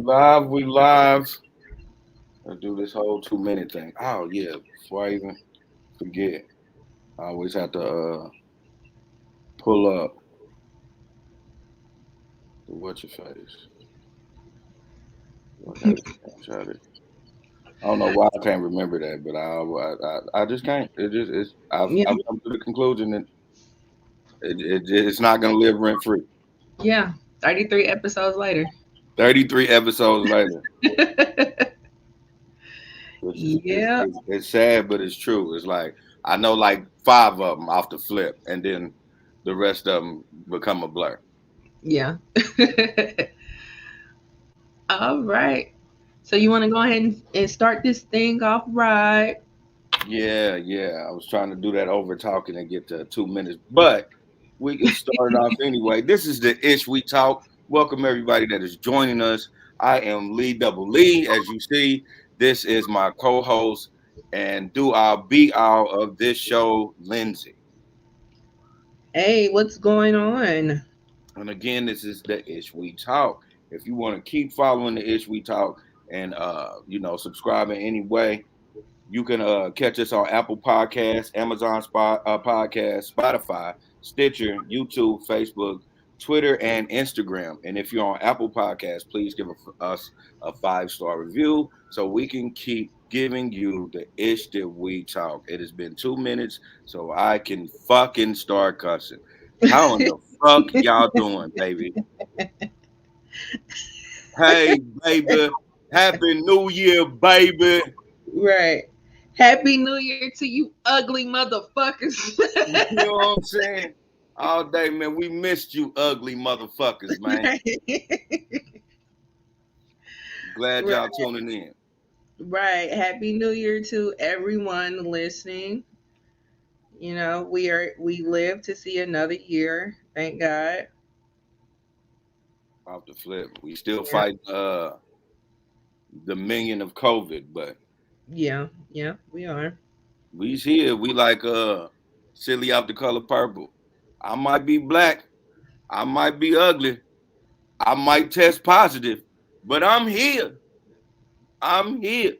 We live. Let's do this whole 2 minute thing. Oh yeah, before I even forget, I always have to pull up the what's your face. I gotta screenshot it. I don't know why I can't remember that, but I just can't. I've Yeah, come to the conclusion that it's not gonna live rent free. yeah. 33 episodes later. 33 episodes later, which is Yeah, it's sad, but it's true. It's like I know like five of them off the flip, and then the rest of them become a blur. yeah. All right. So you want to go ahead and start this thing off right? Yeah. I was trying to do that over talking and get to 2 minutes, but we can start it off anyway. This is the Ish We Talk. Welcome everybody that is joining us. I am Lee Double Lee. As you see, this is my co-host and do our be all of this show, Lindsay. Hey, what's going on? And again, this is the Ish We Talk. If you want to keep following the Ish We Talk and subscribe in any way, you can catch us on Apple Podcasts, Amazon Podcast, Spotify, Stitcher, YouTube, Facebook, Twitter, and Instagram. And if you're on Apple Podcasts, please give us a 5-star review so we can keep giving you the ish that we talk. It has been 2 minutes, so I can fucking start cussing. How in the fuck y'all doing, baby? Hey, baby. Happy New Year, baby. Right. Happy New Year to you ugly motherfuckers. You know what I'm saying? All day, man. We missed you, ugly motherfuckers, man. Glad Right. y'all tuning in. Right. Happy New Year to everyone listening. You know, we live to see another year. Thank God. Off the flip. We still Yeah. fight the minion of COVID, but Yeah. Yeah, we are. we's here. We like silly out the color purple. I might be black. I might be ugly. I might test positive, but I'm here. I'm here.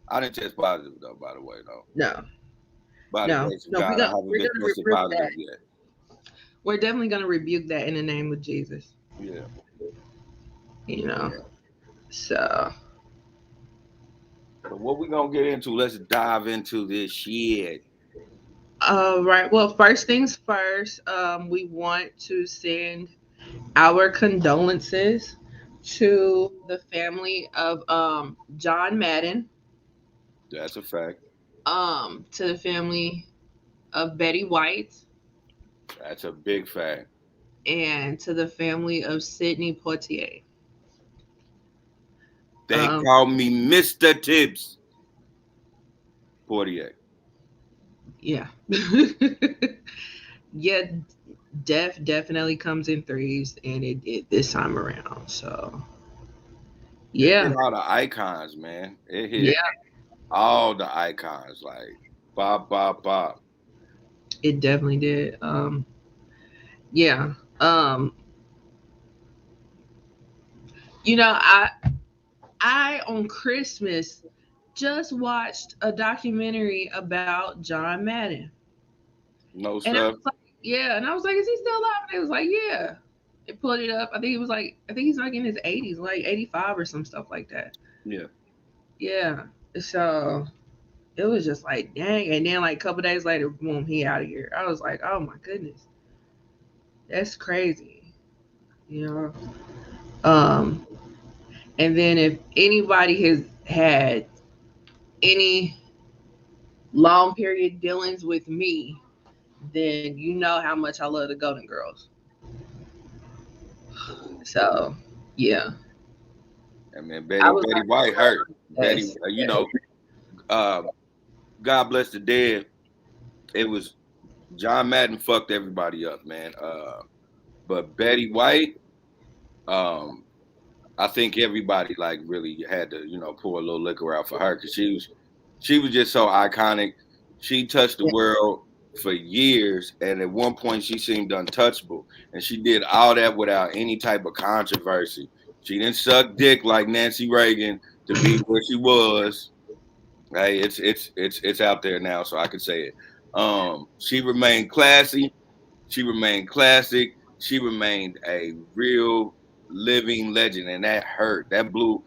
I didn't test positive though, by the way, though. No. By the No. grace of No, God, I haven't we're been gonna tested rebuke positive that. yet. We're definitely gonna rebuke that in the name of Jesus. Yeah, You know. yeah. So So what we gonna get into? Let's dive into this shit. right. Well, first things first, we want to send our condolences to the family of John Madden, That's a fact. to the family of Betty White, That's a big fact. and to the family of Sidney Poitier. They Um, call me Mr. Tibbs Poitier. yeah. Yeah, death definitely comes in threes, and it this time around. So It hit yeah, all the icons, man. It hit yeah, all the icons, like bop, bop, bop. it definitely did. Yeah. Um, I on Christmas just watched a documentary about John Madden, No and I stuff. was like, yeah, and I was like, is he still alive? And it was like, yeah. It pulled it up. I think it was like, I think he's like in his 80s, like 85 or some stuff like that. Yeah. Yeah. So it was just like, dang. And then like a couple days later, boom, he out of here. I was like, oh my goodness, that's crazy. You know. Um, and then if anybody has had any long period dealings with me, then you know how much I love the Golden Girls. So yeah, I mean, I Betty was Betty like, White hurt. Betty, yes, yes. uh, God bless the dead. It was John Madden fucked everybody up, man. But Betty White, um, I think everybody like really had to, pour a little liquor out for her because she was just so iconic. She touched the Yeah, world for years, and at one point she seemed untouchable, and she did all that without any type of controversy. She didn't suck dick like Nancy Reagan to be where she was. Hey, it's out there now, so I can say it. She remained classy. She remained classic. She remained a real living legend, and that hurt. That blew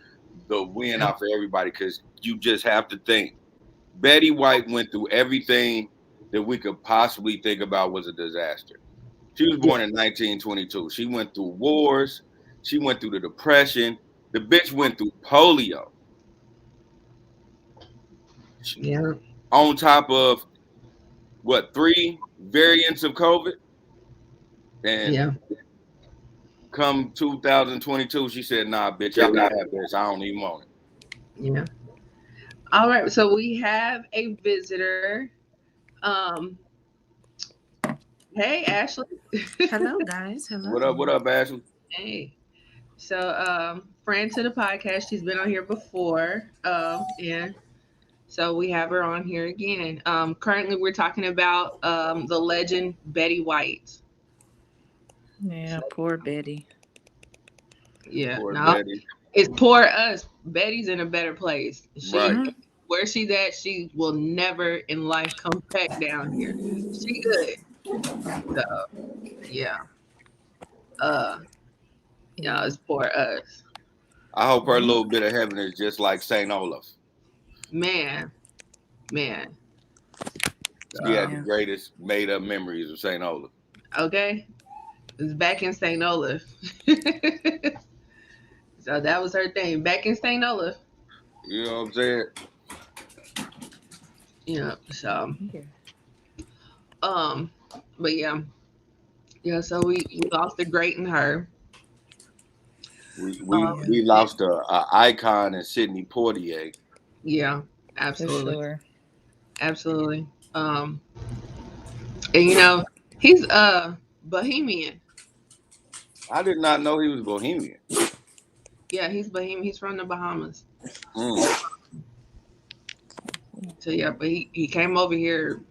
the wind Yeah. off of everybody because you just have to think. Betty White went through everything that we could possibly think about was a disaster. She was born in 1922. She went through wars. She went through the Depression. The bitch went through polio. Yeah. On top of what, 3 variants of COVID? And Yeah. come 2022, she said, "Nah, bitch, y'all can have this. I don't even want it." Yeah. All right. So we have a visitor. Um, hey, Ashley. Hello, guys. What up? Hello. What up, Ashley? Hey. So, friend to the podcast. She's been on here before. And so we have her on here again. Currently, we're talking about the legend Betty White. Yeah, poor Betty. Yeah, Poor no, Betty. it's poor us. Betty's in a better place. Right. Mm-hmm. Where she's at, she will never in life come back down here. She good. So yeah, uh, it's poor us. I hope her little bit of heaven is just like Saint Olaf. Man, man. She had the Yeah. greatest made up memories of Saint Olaf. Okay, it's back in St. Olaf. So that was her thing. Back in St. Olaf. You know what I'm saying? Yeah. So Here. um, but yeah, yeah. So we lost a great in her. We we Yeah, we lost a icon in Sidney Poitier. Yeah, for absolutely, sure. absolutely. And he's Bohemian. I did not know he was Bohemian. Yeah, he's Bohemian. He's from the Bahamas. Mm. So yeah, but he came over here.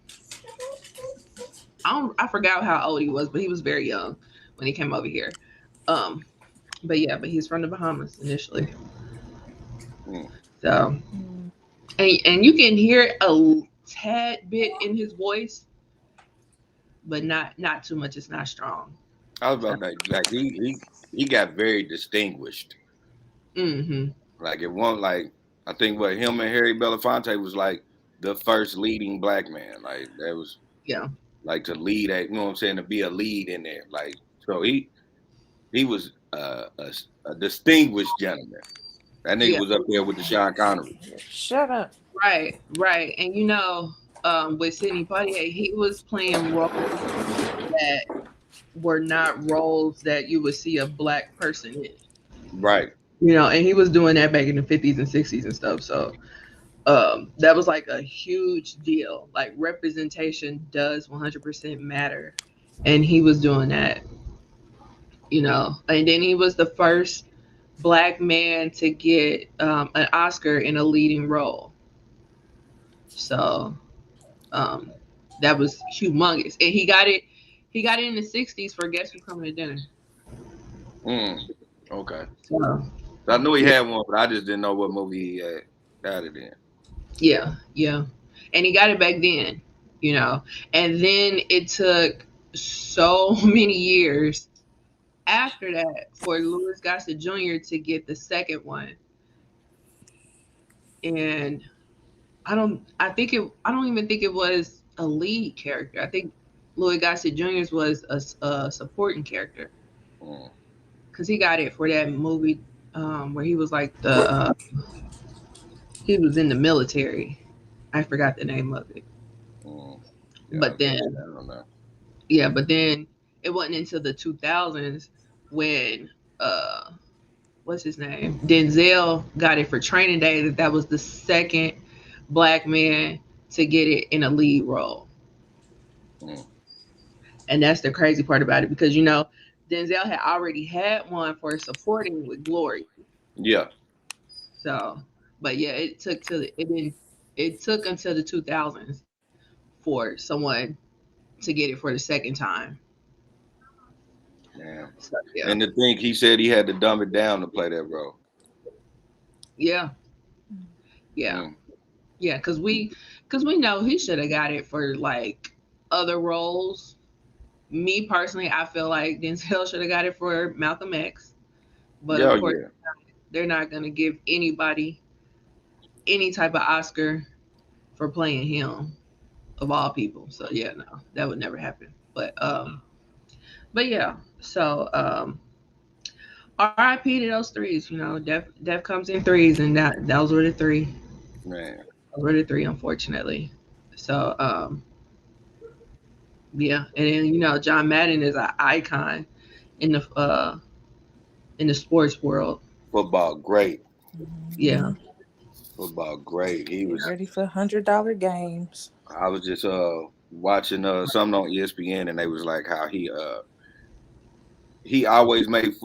I forgot how old he was, but he was very young when he came over here. Um, but yeah, but he's from the Bahamas initially. Mm. So Mm. and you can hear a tad bit in his voice, but not too much. It's not strong. I was So, about that. Like he got very distinguished. mm-hmm. Like it won't like I think what him and Harry Belafonte was like the first leading black man. Like that was Yeah, like to lead a, you know what I'm saying, to be a lead in there. Like so he was a distinguished gentleman. That nigga yeah, was up there with the Sean Connery. Shut up. right. And with Sidney Poitier, he was playing roles that were not roles that you would see a black person in. Right. And he was doing that back in the 50s and 60s and stuff. So that was like a huge deal. Like representation does 100% matter. And he was doing that, And then he was the first black man to get an Oscar in a leading role. So um, that was humongous. And he got it in the 60s for Guess Who's Coming to Dinner. Mm. Okay. So So I knew he yeah, had one, but I just didn't know what movie he had got it in. yeah. And he got it back then, And then it took so many years after that for Louis Gossett Jr. to get the second one. And I don't even think it was a lead character. I think Louis Gossett Jr.'s was a supporting character Mm. because he got it for that movie where he was like he was in the military. I forgot the name of it. Mm. Yeah, But then, I don't know. yeah, but then it wasn't until the 2000s when uh, what's his name? Denzel got it for Training Day. That was the second black man to get it in a lead role. Mm. And that's the crazy part about it because Denzel had already had one for supporting with Glory. Yeah. So, but yeah, it took until the 2000s for someone to get it for the second time. Yeah. So, yeah. And to think he said he had to dumb it down to play that role. Yeah. Yeah. Mm. Yeah. Because we know he should have got it for like other roles. Me personally, I feel like Denzel should have got it for Malcolm X. But of Yeah, course, yeah. they're not going to give anybody any type of Oscar for playing him of all people. So yeah, no, that would never happen. But yeah. So R.I.P. to those threes. You know, death comes in threes, and those were the three. Man. Those were the three, unfortunately. So yeah, and then John Madden is an icon in the sports world. Football, great. Yeah. Football, great. He Get was. ready for $100 games. I was just watching something on ESPN, and they was like how he always made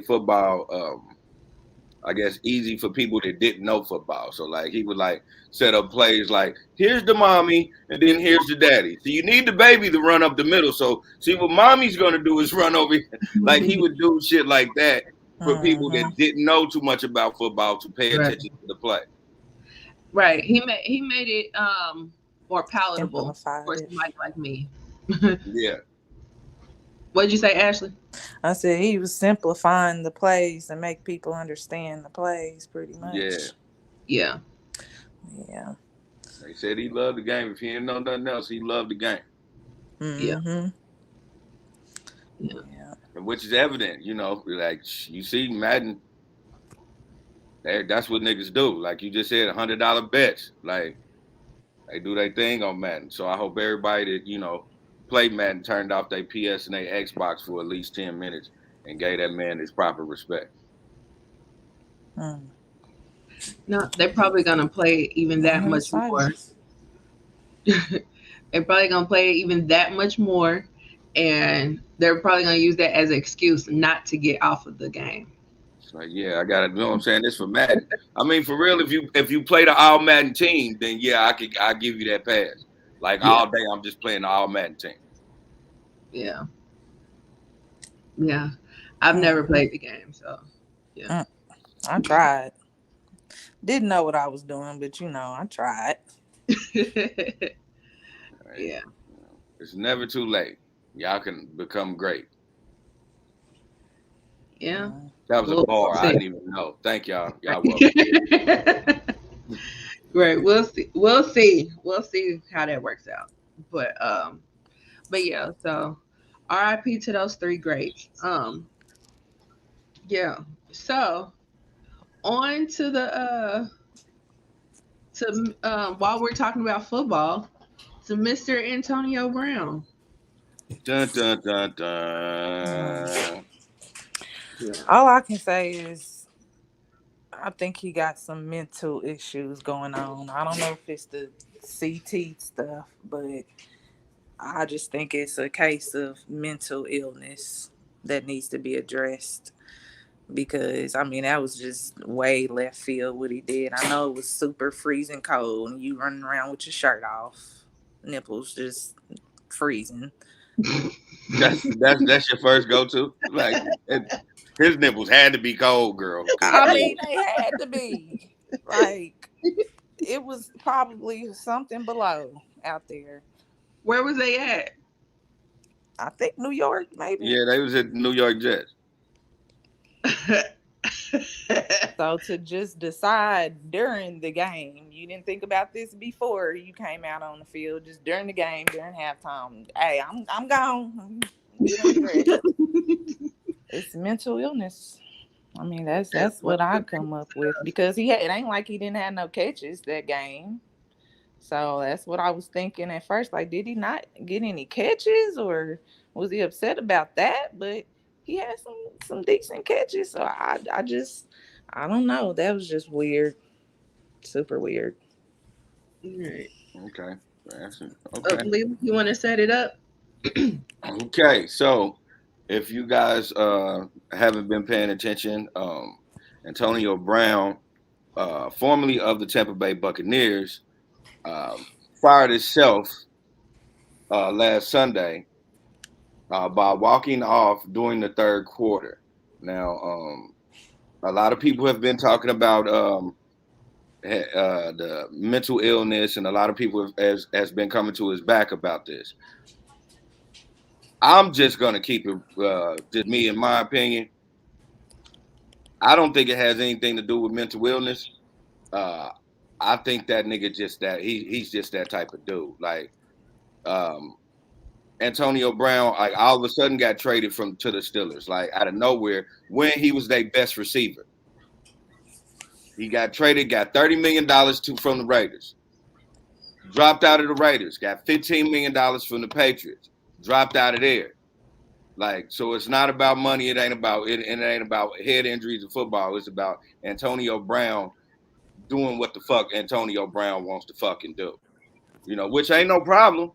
football I guess easy for people that didn't know football. So like he would like set up plays like here's the mommy and then here's the daddy. So you need the baby to run up the middle. So see what mommy's gonna do is run over here. Like he would do shit like that for people that didn't know too much about football to pay Right. attention to the play. Right. He made it more palatable Simplified for it. somebody like me. Yeah. What did you say, Ashley? I said he was simplifying the plays to make people understand the plays pretty much. Yeah. Yeah. Yeah. They said he loved the game. If he didn't know nothing else, he loved the game. Mm-hmm. Yeah. Yeah. And which is evident, like you see Madden, that's what niggas do. Like you just said, $100 bets. Like they do their thing on Madden. So I hope everybody that, played Madden turned off their PS and their Xbox for at least 10 minutes and gave that man his proper respect. No, they're probably gonna play it even that much more. They're probably gonna play it even that much more, and they're probably gonna use that as an excuse not to get off of the game. It's like, yeah, I gotta know what I'm saying. This for Madden. I mean, for real, if you play the all Madden team, then yeah, I'll give you that pass. Like all day I'm just playing the all Madden team. Yeah. Yeah. I've never played the game, so yeah. I tried. Didn't know what I was doing, but I tried. Right? Yeah. It's never too late. Y'all can become great. Yeah. That was a bar. I didn't even know. Thank y'all. Y'all welcome. Right. We'll see. We'll see. We'll see how that works out. But yeah, so RIP to those three greats. Yeah. So on to the while we're talking about football, to Mr. Antonio Brown. Dun dun dun dun. Yeah. All I can say is I think he got some mental issues going on. I don't know if it's the CT stuff, but I just think it's a case of mental illness that needs to be addressed. Because that was just way left field what he did. I know it was super freezing cold and you running around with your shirt off, nipples just freezing. That's your first go-to. Like his nipples had to be cold, girl. They had to be. Like it was probably something below out there. Where was they at? I think New York, maybe. Yeah, they was at New York Jets. So to just decide during the game, you didn't think about this before you came out on the field, just during the game, during halftime. Hey, I'm gone. It's mental illness. That's what I come up with because it ain't like he didn't have no catches that game. So that's what I was thinking at first. Like, did he not get any catches or was he upset about that? But he had some decent catches. So I don't know. That was just weird. Super weird. Right. Okay. Okay. You want to set it up? Okay. So if you guys haven't been paying attention, Antonio Brown, formerly of the Tampa Bay Buccaneers, fired himself last Sunday by walking off during the third quarter. Now, a lot of people have been talking about the mental illness, and a lot of people has been coming to his back about this. I'm just gonna keep it just me in my opinion. I don't think it has anything to do with mental illness. Uh, I think that nigga just that he's just that type of dude. Like um, Antonio Brown, like all of a sudden got traded from to the Steelers, like out of nowhere when he was their best receiver. He got traded, got $30 million from the Raiders. Dropped out of the Raiders, got $15 million from the Patriots. Dropped out of there. Like, so it's not about money. It ain't about it, and it ain't about head injuries in football. It's about Antonio Brown doing what the fuck Antonio Brown wants to fucking do. Which ain't no problem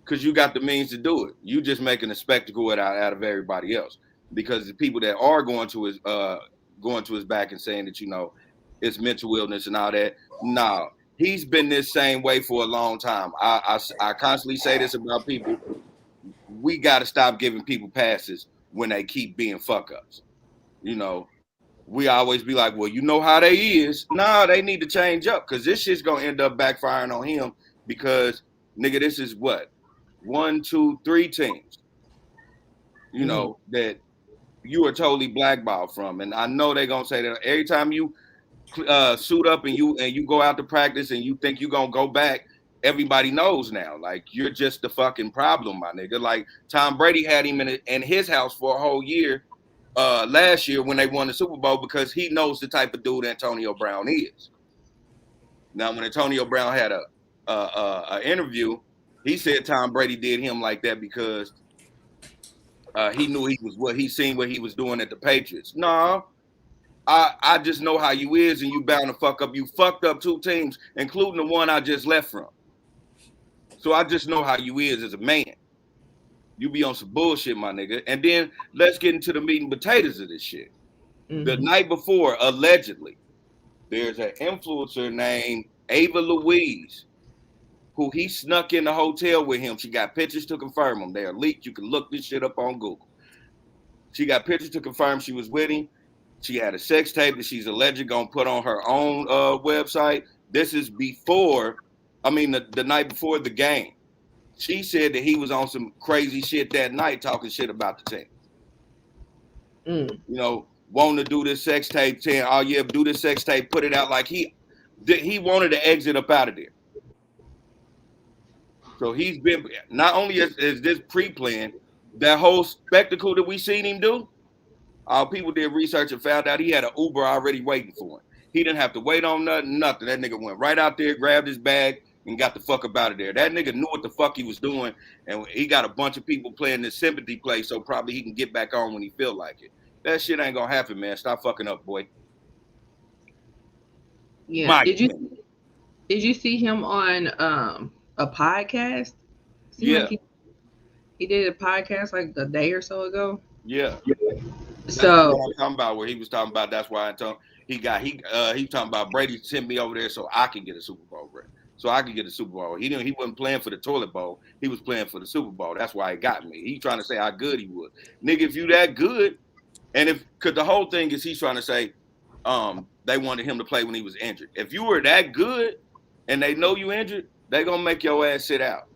because you got the means to do it. You just making a spectacle out of everybody else. Because the people that are going to his back and saying that it's mental illness and all that. No, he's been this same way for a long time. I constantly say this about people. We got to stop giving people passes when they keep being fuck ups. We always be like, well, you know how they is. Nah, they need to change up because this shit's gonna end up backfiring on him because nigga, this is what 1, 2, 3 teams, that you are totally blackballed from. And I know they're gonna say that every time you suit up and you go out to practice and you think you're gonna go back, everybody knows now. Like you're just the fucking problem, my nigga. Like Tom Brady had him in his house for a whole year last year when they won the Super Bowl because he knows the type of dude Antonio Brown is. Now, when Antonio Brown had a interview, he said Tom Brady did him like that because he knew he seen what he was doing at the Patriots. No, I just know how you is, and you bound to fuck up. You fucked up 2 teams, including the one I just left from. So I just know how you is as a man. You be on some bullshit, my nigga. And then let's get into the meat and potatoes of this shit. Mm-hmm. The night before, allegedly, there's an influencer named Ava Louise who he snuck in the hotel with him. She got pictures to confirm them. They are leaked. You can look this shit up on Google. She got pictures to confirm she was with him. She had a sex tape that she's allegedly going to put on her own website. This is the night before the game. She said that he was on some crazy shit that night talking shit about the team. Wanting to do this sex tape, saying, oh, yeah, do this sex tape, put it out like he wanted to exit up out of there. So he's been, not only is this pre-planned, that whole spectacle that we seen him do, people did research and found out he had an Uber already waiting for him. He didn't have to wait on nothing. That nigga went right out there, grabbed his bag, and got the fuck up out of there. That nigga knew what the fuck he was doing, and he got a bunch of people playing this sympathy play, so probably he can get back on when he feel like it. That shit ain't gonna happen, man. Stop fucking up, boy. Yeah. Did you see him on a podcast? Like he did a podcast like a day or so ago. Yeah. So that's what I'm talking about where he was talking about. That's why I told he talking about Brady sent me over there so I can get a Super Bowl ring. So I could get a Super Bowl. He wasn't playing for the toilet bowl. He was playing for the Super Bowl. That's why he got me. He trying to say how good he was. Nigga, if you that good, and because the whole thing is he's trying to say they wanted him to play when he was injured. If you were that good and they know you injured, they going to make your ass sit out.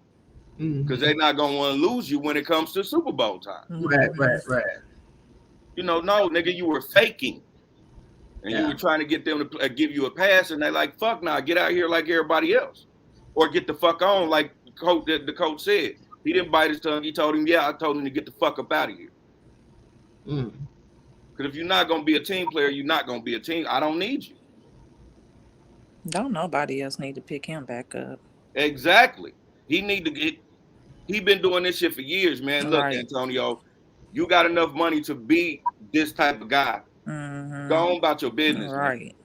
Because they're not going to want to lose you when it comes to Super Bowl time. Right. No, nigga, you were faking. And you were trying to get them to give you a pass, and they like, fuck nah, get out here like everybody else. Or get the fuck on like the coach said. He didn't bite his tongue. He told him, I told him to get the fuck up out of here. Because if you're not going to be a team player, you're not going to be a team. I don't need you. Don't nobody else need to pick him back up. Exactly. He been doing this shit for years, man. Look, Antonio, you got enough money to be this type of guy. Go on about your business. Right.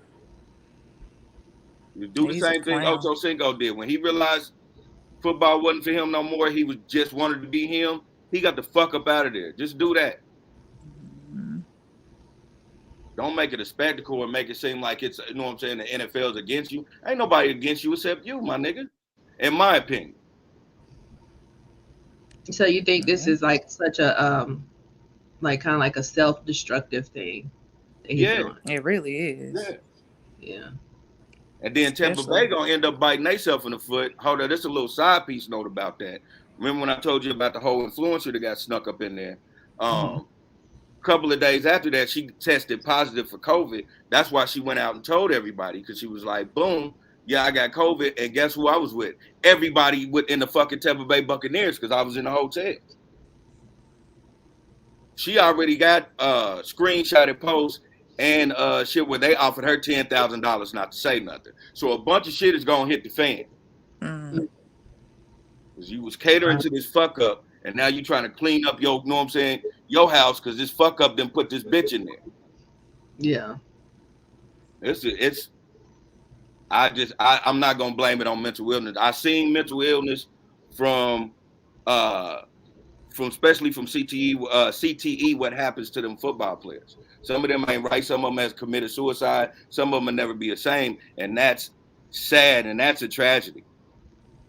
You do the same thing Ocho Cinco did. When he realized football wasn't for him no more, he was just wanted to be him. He got the fuck up out of there. Just do that. Don't make it a spectacle and make it seem like it's, you know what I'm saying, the NFL's against you. Ain't nobody against you except you, my nigga. In my opinion. So you think this Mhm. is like such a like kind of like a self-destructive thing that he's Yeah, doing? It really is, yeah. Yeah. And then Tampa Bay especially. gonna end up biting themselves in the foot. Hold on, this a little side piece note about that. Remember when I told you about the whole influencer that got snuck up in there? Hmm. Couple of days after that, she tested positive for COVID. That's why she went out and told everybody because she was like, boom, yeah, I got COVID. And guess who I was with? Everybody within the fucking Tampa Bay Buccaneers because I was in the hotel. She already got screenshotted posts and shit where they offered her $10,000 not to say nothing. So a bunch of shit is gonna hit the fan. Mm. Because you was catering to this fuck up, and now you trying to clean up your, you know what I'm saying, your house because this fuck up didn't put this bitch in there. Yeah. It's I'm not gonna blame it on mental illness. I seen mental illness from uh from especially from CTE what happens to them football players. Some of them ain't right, some of them has committed suicide, some of them will never be the same, and that's sad and that's a tragedy.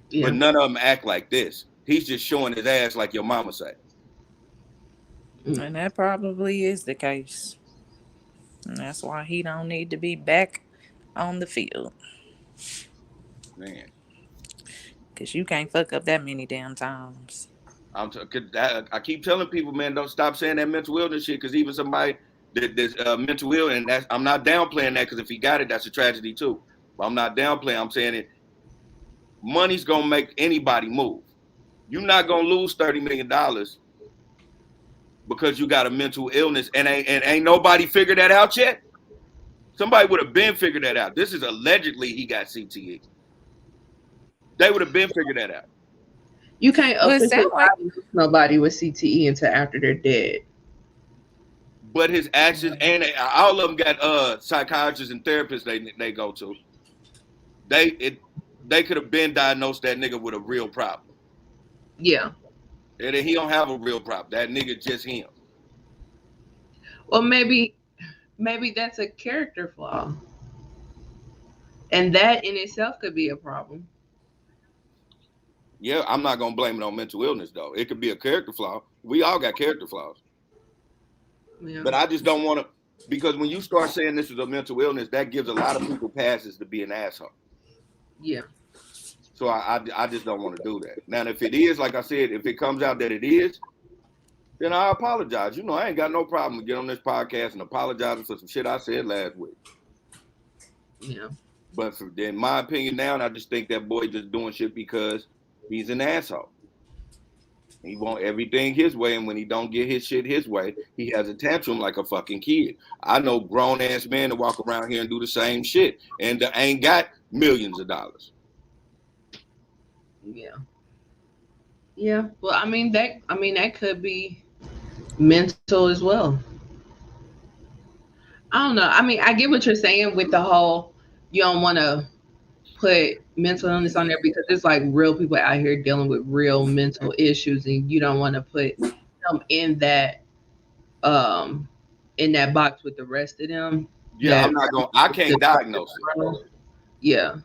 But Yeah. none of them act like this. He's just showing his ass like your mama say. Mm. And that probably is the case. And that's why he don't need to be back on the field. Man. Cause you can't fuck up that many damn times. I keep telling people, man, don't stop saying that mental illness shit. Because even somebody that's mental ill, and that's I'm not downplaying that. Because if he got it, that's a tragedy too. But I'm not downplaying. I'm saying it. Money's gonna make anybody move. You're not gonna lose $30 million because you got a mental illness, and ain't nobody figured that out yet. Somebody would have been figured that out. This is allegedly he got CTE. They would have been figured that out. You can't Well, it officially sound like diagnose nobody with CTE until after they're dead. But his actions and all of them got psychiatrists and therapists they go to. They it they could have been diagnosed that nigga with a real problem. Yeah. And he don't have a real problem. That nigga just him. Well, maybe that's a character flaw, and that in itself could be a problem. Yeah, I'm not gonna blame it on mental illness though. It could be a character flaw. We all got character flaws. Yeah. But I just don't want to because when you start saying this is a mental illness, that gives a lot of people passes to be an asshole. Yeah. So I just don't want to do that. Now, if it is, like I said, if it comes out that it is, then I apologize. You know, I ain't got no problem with getting on this podcast and apologizing for some shit I said last week. Yeah. But in my opinion now, and I just think that boy just doing shit because he's an asshole. He want everything his way, and when he don't get his shit his way, he has a tantrum like a fucking kid. I know grown ass men that walk around here and do the same shit, and ain't got millions of dollars. Yeah. Yeah. Well, that could be mental as well. I don't know. I mean, I get what you're saying with the whole you don't want to put mental illness on there because there's like real people out here dealing with real mental issues, and you don't want to put them um in that box with the rest of them. Yeah, That I can't diagnose it. yeah.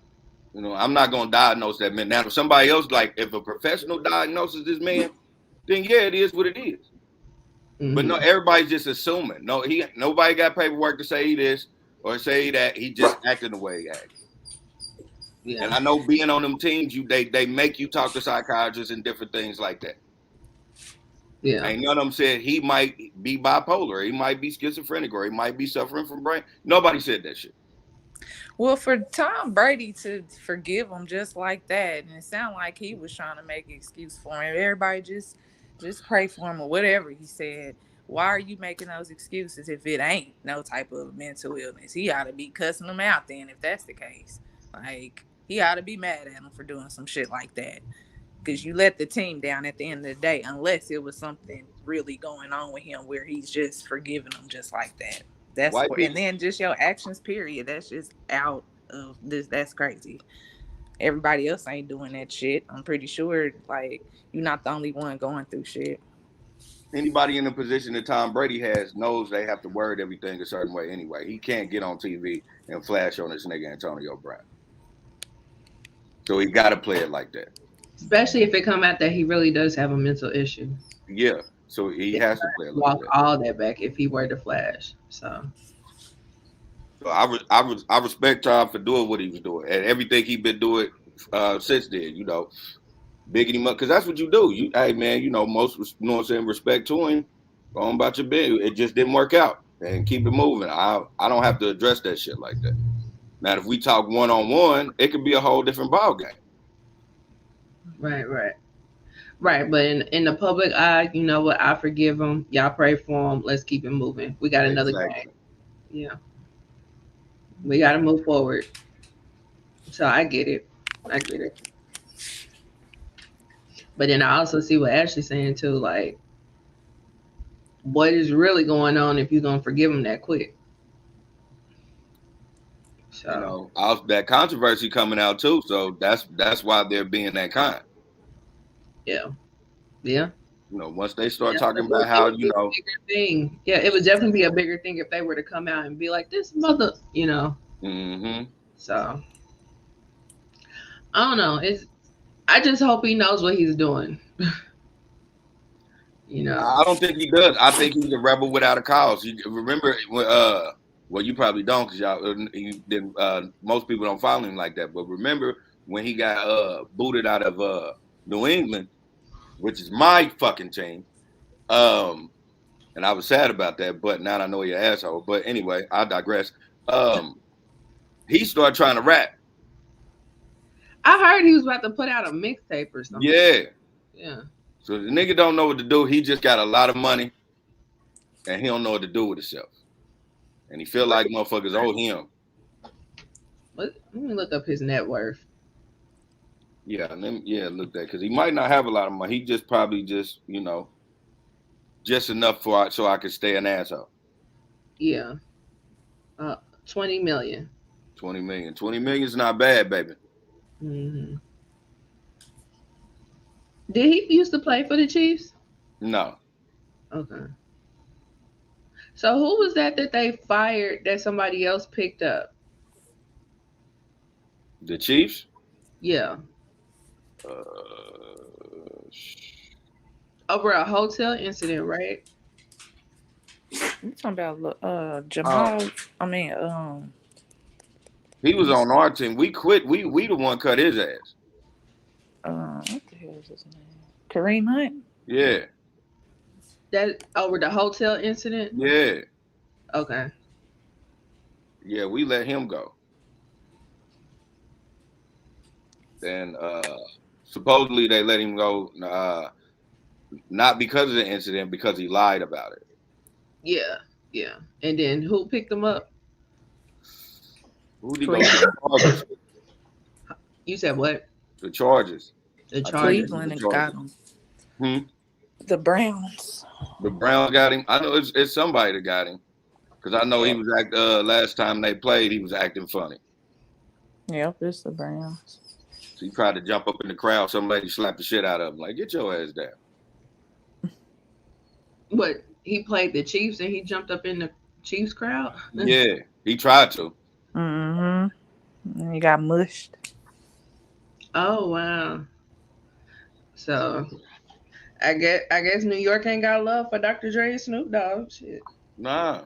You know, I'm not gonna diagnose that man. Now, if somebody else, like if a professional diagnoses this man, then yeah, it is what it is. But no, Hmm. everybody's just assuming. Nobody got paperwork to say this or say that. He just acting the way he acts. Yeah. And I know being on them teams, they make you talk to psychiatrists and different things like that. Yeah. Ain't none of them said he might be bipolar, he might be schizophrenic, or he might be suffering from brain. Nobody said that shit. well, for Tom Brady to forgive him just like that, and it sounded like he was trying to make an excuse for him. Everybody just pray for him or whatever he said. Why are you making those excuses if it ain't no type of mental illness? He ought to be cussing them out then if that's the case. Like he ought to be mad at him for doing some shit like that. Because you let the team down at the end of the day, unless it was something really going on with him where he's just forgiving them just like that. That's White where, and people, then just your actions, period. That's just out of this. That's crazy. Everybody else ain't doing that shit. I'm pretty sure, like, you're not the only one going through shit. anybody in the position that Tom Brady has knows they have to word everything a certain way anyway. He can't get on TV and flash on this nigga Antonio Brown. So he got to play it like that. Especially if it come out that he really does have a mental issue. Yeah, so he They has to play a little walk bit. all that back if he were to flash. So So I respect Tom for doing what he was doing and everything he been doing since then. You know, bigging him up because that's what you do. You, hey man, you know most, you know what I'm saying, respect to him. Go on about your business. It just didn't work out, and keep it moving. I don't have to address that shit like that. Now, if we talk one on one, it could be a whole different ball game. right, right. Right, but in the public eye, you know what? I forgive him. Y'all pray for him. Let's keep it moving. We got another game. Exactly. Yeah, we got to move forward. So I get it. I get it. But then I also see what Ashley's saying too. Like, what is really going on if you're gonna forgive him that quick? You So know, that controversy coming out too. So that's why they're being that kind. yeah, yeah, You know, once they start yeah. talking about It how, would be you a know, bigger thing. Yeah, it would definitely be a bigger thing if they were to come out and be like, "This mother," you know. mm-hmm. So I don't know. It's I just hope he knows what he's doing. You know. I don't think he does. I think he's a rebel without a cause. You remember when, well, you probably don't because y'all, you didn't. Most people don't follow him like that. But remember when he got booted out of New England, which is my fucking team. And I was sad about that. But now I know you're an asshole. But anyway, I digress. He started trying to rap. I heard he was about to put out a mixtape or something. Yeah. Yeah. So the nigga don't know what to do. He just got a lot of money, and he don't know what to do with himself. And he feel like motherfuckers owe him. Let me look up his net worth. Yeah, look that because he might not have a lot of money. He just probably just just enough so I could stay an asshole. Yeah. 20 million. 20 million. 20 million is not bad, baby. Mm-hmm. Did he used to play for the Chiefs? No. Okay. So who was that they fired that somebody else picked up? The Chiefs? Yeah. Uh, Over a hotel incident, right? You talking about Jamal? I mean, he was on our team. We quit. We the one cut his ass. what the hell is his name? Kareem Hunt. Yeah. That over the hotel incident? Yeah. Okay. Yeah, we let him go. And supposedly they let him go not because of the incident, because he lied about it. Yeah, yeah. And then who picked him up? Who did he go to? The Chargers. You said what? The Chargers. The Chargers. Cleveland got him. Hmm? The Browns. The Browns got him. I know it's somebody that got him. Because I know he was last time they played, he was acting funny. Yep, it's the Browns. So he tried to jump up in the crowd. Some lady slapped the shit out of him. Like, get your ass down. What? He played the Chiefs and he jumped up in the Chiefs crowd? Yeah, he tried to. Mm-hmm. He got mushed. Oh wow. So I guess New York ain't got love for Dr. Dre and Snoop Dogg. Shit. Nah.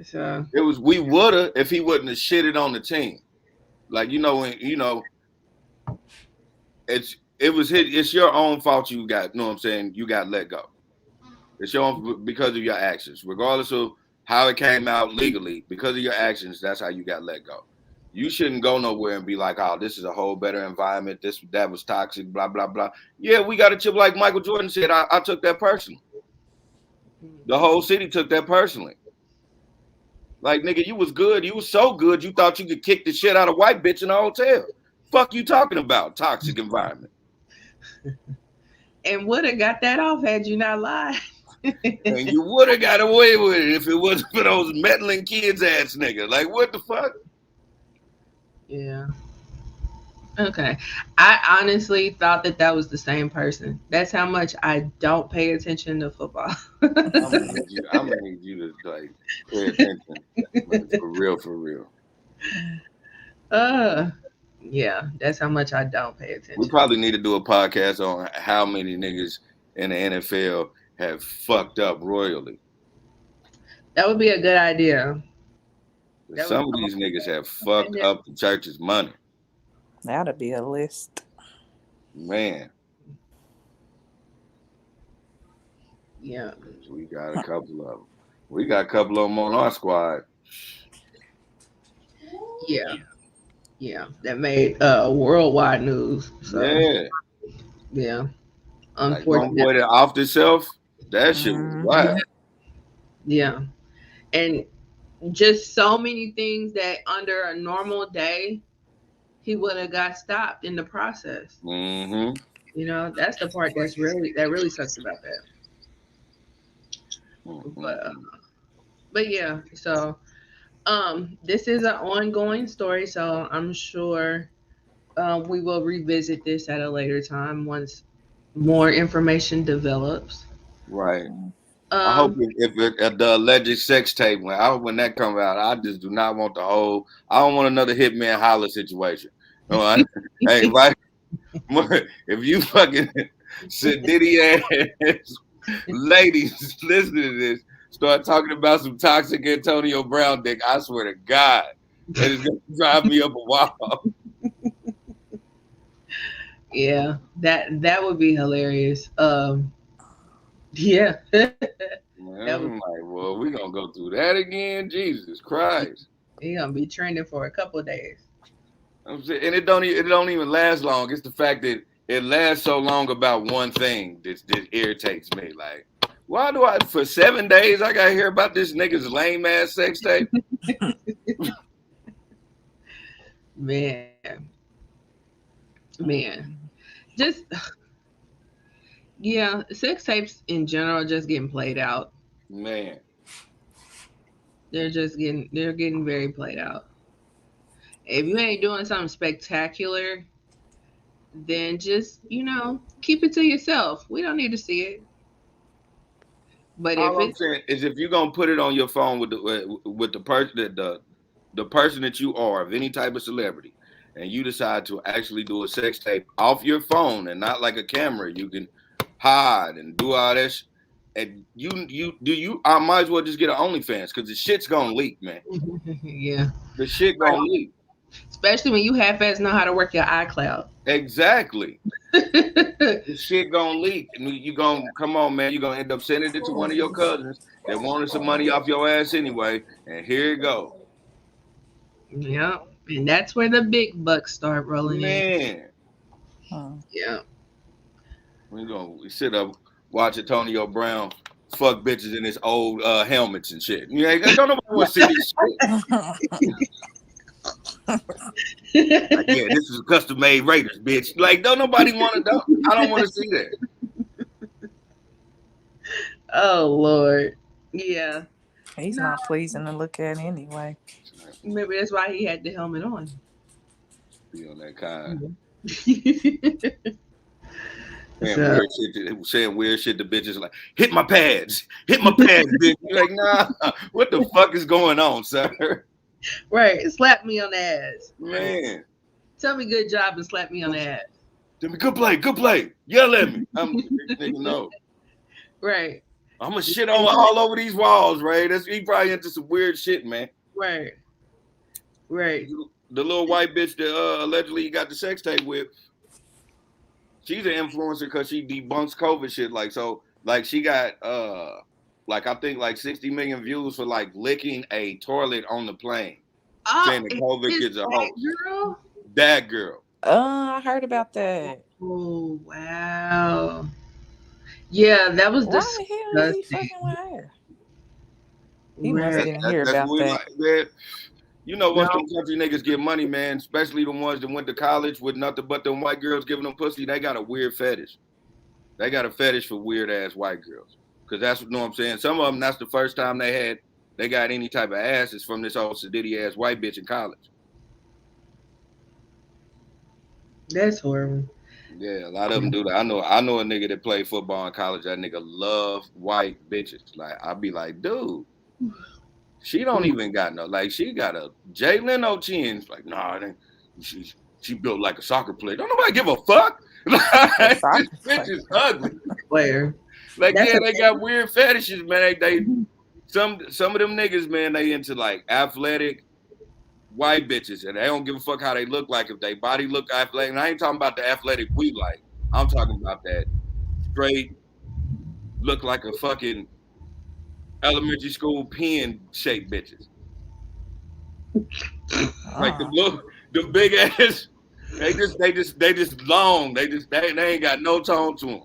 So It was we woulda if he wouldn't have shitted on the team. Like it's your own fault you got, you know what I'm saying? You got let go. It's your own because of your actions. Regardless of how it came out legally, because of your actions, that's how you got let go. You shouldn't go nowhere and be like, oh, this is a whole better environment. That was toxic, blah, blah, blah. Yeah, we got a chip like Michael Jordan said. I took that personally. The whole city took that personally. Like, nigga, you was good. You was so good, you thought you could kick the shit out of white bitch in a hotel. Fuck you talking about, toxic environment. And would have got that off had you not lied. And you would have got away with it if it wasn't for those meddling kids ass niggas. Like, what the fuck? Yeah. Okay. I honestly thought that was the same person. That's how much I don't pay attention to football. I'm gonna need you to like pay attention. Like, for real. Yeah, that's how much I don't pay We attention. probably need to do a podcast on how many niggas in the NFL have fucked up royally. That would be a good idea. That would Some of these niggas have fucked up the church's money. That'll be a list. Man. Yeah. We got a couple of them. We got a couple of them on our squad. Yeah. Yeah. That made worldwide news. So Yeah. yeah. Like one Unfortunately. boy that off the shelf, that shit was Mhm. wild. Yeah. And just so many things that under a normal day he would have got stopped in the process. Mm-hmm. You know, that's the part that really sucks about that. But Mm-hmm. but yeah, so this is an ongoing story, so I'm sure we will revisit this at a later time once more information develops. Right. I hope Um, if the alleged sex tape when that comes out, I just do not want the whole. I don't want another hitman holler situation. No, hey, right? If you fucking Sidney ass ladies listen to this, start talking about some toxic Antonio Brown dick, I swear to God, that is gonna drive me up a wall. yeah, that would be hilarious. Yeah, that would. Man, I'm like, well, we gonna go through that again. Jesus Christ. He gonna be trending for a couple of days. I'm saying, and it don't even last long. It's the fact that it lasts so long about one thing that irritates me. Like, why do I for 7 days I gotta hear about this nigga's lame ass sex tape? Man, man, just yeah, sex tapes in general just getting played out. Man, They're getting very played out. If you ain't doing something spectacular, then just keep it to yourself. We don't need to see it. But if all I'm it's saying is if you're gonna put it on your phone with the person the person that you are of any type of celebrity, and you decide to actually do a sex tape off your phone and not like a camera, you can hide and do all this. And I might as well just get an OnlyFans because the shit's gonna leak, man. yeah, The shit gonna leak. especially when you half-ass know how to work your iCloud. Exactly. The shit gonna leak. And you gonna come on, man. You're gonna end up sending it to one of your cousins that wanted some money off your ass anyway. And here it go. Yeah, and that's where the big bucks start rolling in. Man. Yeah. We sit up watch Antonio Brown fuck bitches in his old helmets and shit. You ain't don't nobody want to see this shit. Like, yeah, this is custom made Raiders, bitch. Like, don't nobody want to know. I don't want to see that. Oh Lord. Yeah. He's not pleasing to look at anyway. Maybe that's why he had the helmet on. Be on that kind. Saying weird shit to bitches like, hit my pads, bitch. You're like, nah, what the fuck is going on, sir? Right, slap me on the ass. Man. Tell me good job and slap me on the ass. Tell me good play. Yell at me. I'm nigga, no. Right. I'm gonna shit all over these walls, right? He probably into some weird shit, man. Right. Right. The little white bitch that allegedly he got the sex tape with, she's an influencer because she debunks COVID shit. Like she got like I think like 60 million views for like licking a toilet on the plane. Saying that COVID kids are hoes. Girl? That girl. I heard about that. Oh wow. Yeah, that was Why the hell is he fucking with her? He must didn't hear about that. Like, you know, once them country niggas get money, man, especially the ones that went to college with nothing but them white girls giving them pussy, they got a weird fetish. They got a fetish for weird ass white girls. Because that's what, you know what I'm saying? Some of them, that's the first time they got any type of asses from this old sedity ass white bitch in college. That's horrible. Yeah, a lot of them do that. I know a nigga that played football in college. That nigga love white bitches. Like, I'll be like, dude, she don't even got no, like, she got a Jay Leno chin. Like, nah, she She built like a soccer player. Don't nobody give a fuck. A Like, this soccer bitch player. is ugly. Where Like, that's yeah, a they got weird fetishes, man. They some of them niggas, man, they into like athletic white bitches, and they don't give a fuck how they look like. If they body look athletic, and I ain't talking about the athletic we like. I'm talking about that straight look like a fucking elementary school pen shaped bitches. Like the Oh. little, the big ass. They just long. They ain't got no tone to them.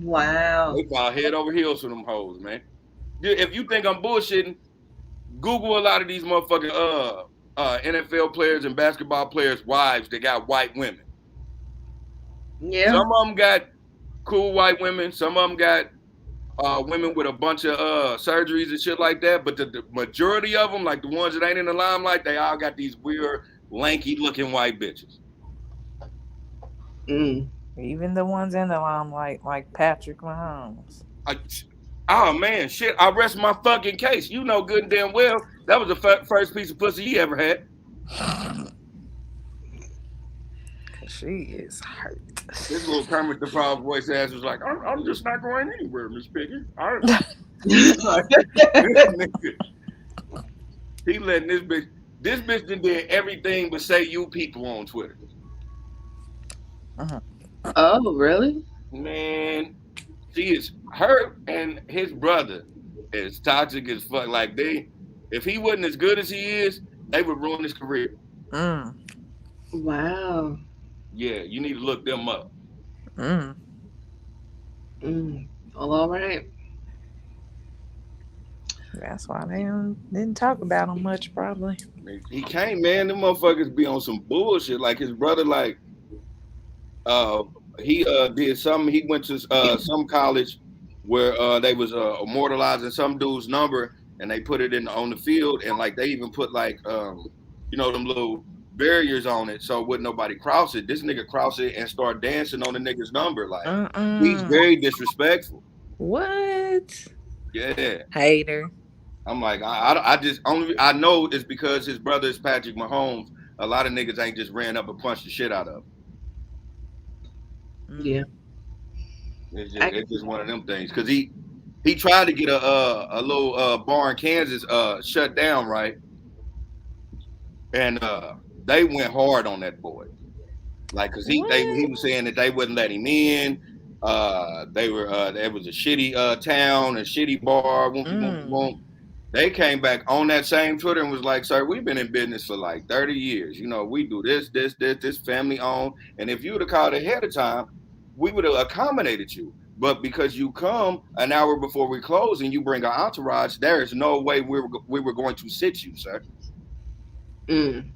wow. They fall head over heels for them hoes, man. If you think I'm bullshitting, Google a lot of these motherfucking NFL players and basketball players' wives that got white women. Yeah. Some of them got cool white women. Some of them got women with a bunch of surgeries and shit like that. But the majority of them, like the ones that ain't in the limelight, they all got these weird, lanky looking white bitches. Mm. Even the ones in the limelight, like Patrick Mahomes. Oh man, shit! I rest my fucking case. You know good and damn well that was the first piece of pussy he ever had. She is hurt. This little Kermit the Frog voice ass was like, I'm just not going anywhere, Miss Piggy. He letting this bitch. This bitch did everything but say you people on Twitter. Uh-huh. Oh, really? Man, she is her and his brother is toxic as fuck. Like if he wasn't as good as he is, they would ruin his career. Mm. Wow. Yeah, you need to look them up. Mm. Mm. Well, all right. That's why they didn't talk about him much, probably. He can't, man. Them motherfuckers be on some bullshit. Like his brother, like uh he did something. He went to some college where they was immortalizing some dude's number, and they put it in on the field, and like they even put like them little barriers on it so wouldn't nobody cross it. This nigga cross it and start dancing on the nigga's number. Like he's very disrespectful. What? Yeah. Hater. I'm like, I just I know it's because his brother is Patrick Mahomes. A lot of niggas ain't just ran up and punched the shit out of him. Yeah. It's just one of them things. Cause he tried to get a little bar in Kansas shut down, right? And they went hard on that boy. Like, cause he was saying that they wouldn't let him in. They were it was a shitty town, a shitty bar. They came back on that same Twitter and was like, sir, we've been in business for like 30 years. You know, we do this family owned. And if you would have called ahead of time, we would have accommodated you. But because you come an hour before we close and you bring an entourage, there is no way we were going to sit you, sir. Mm.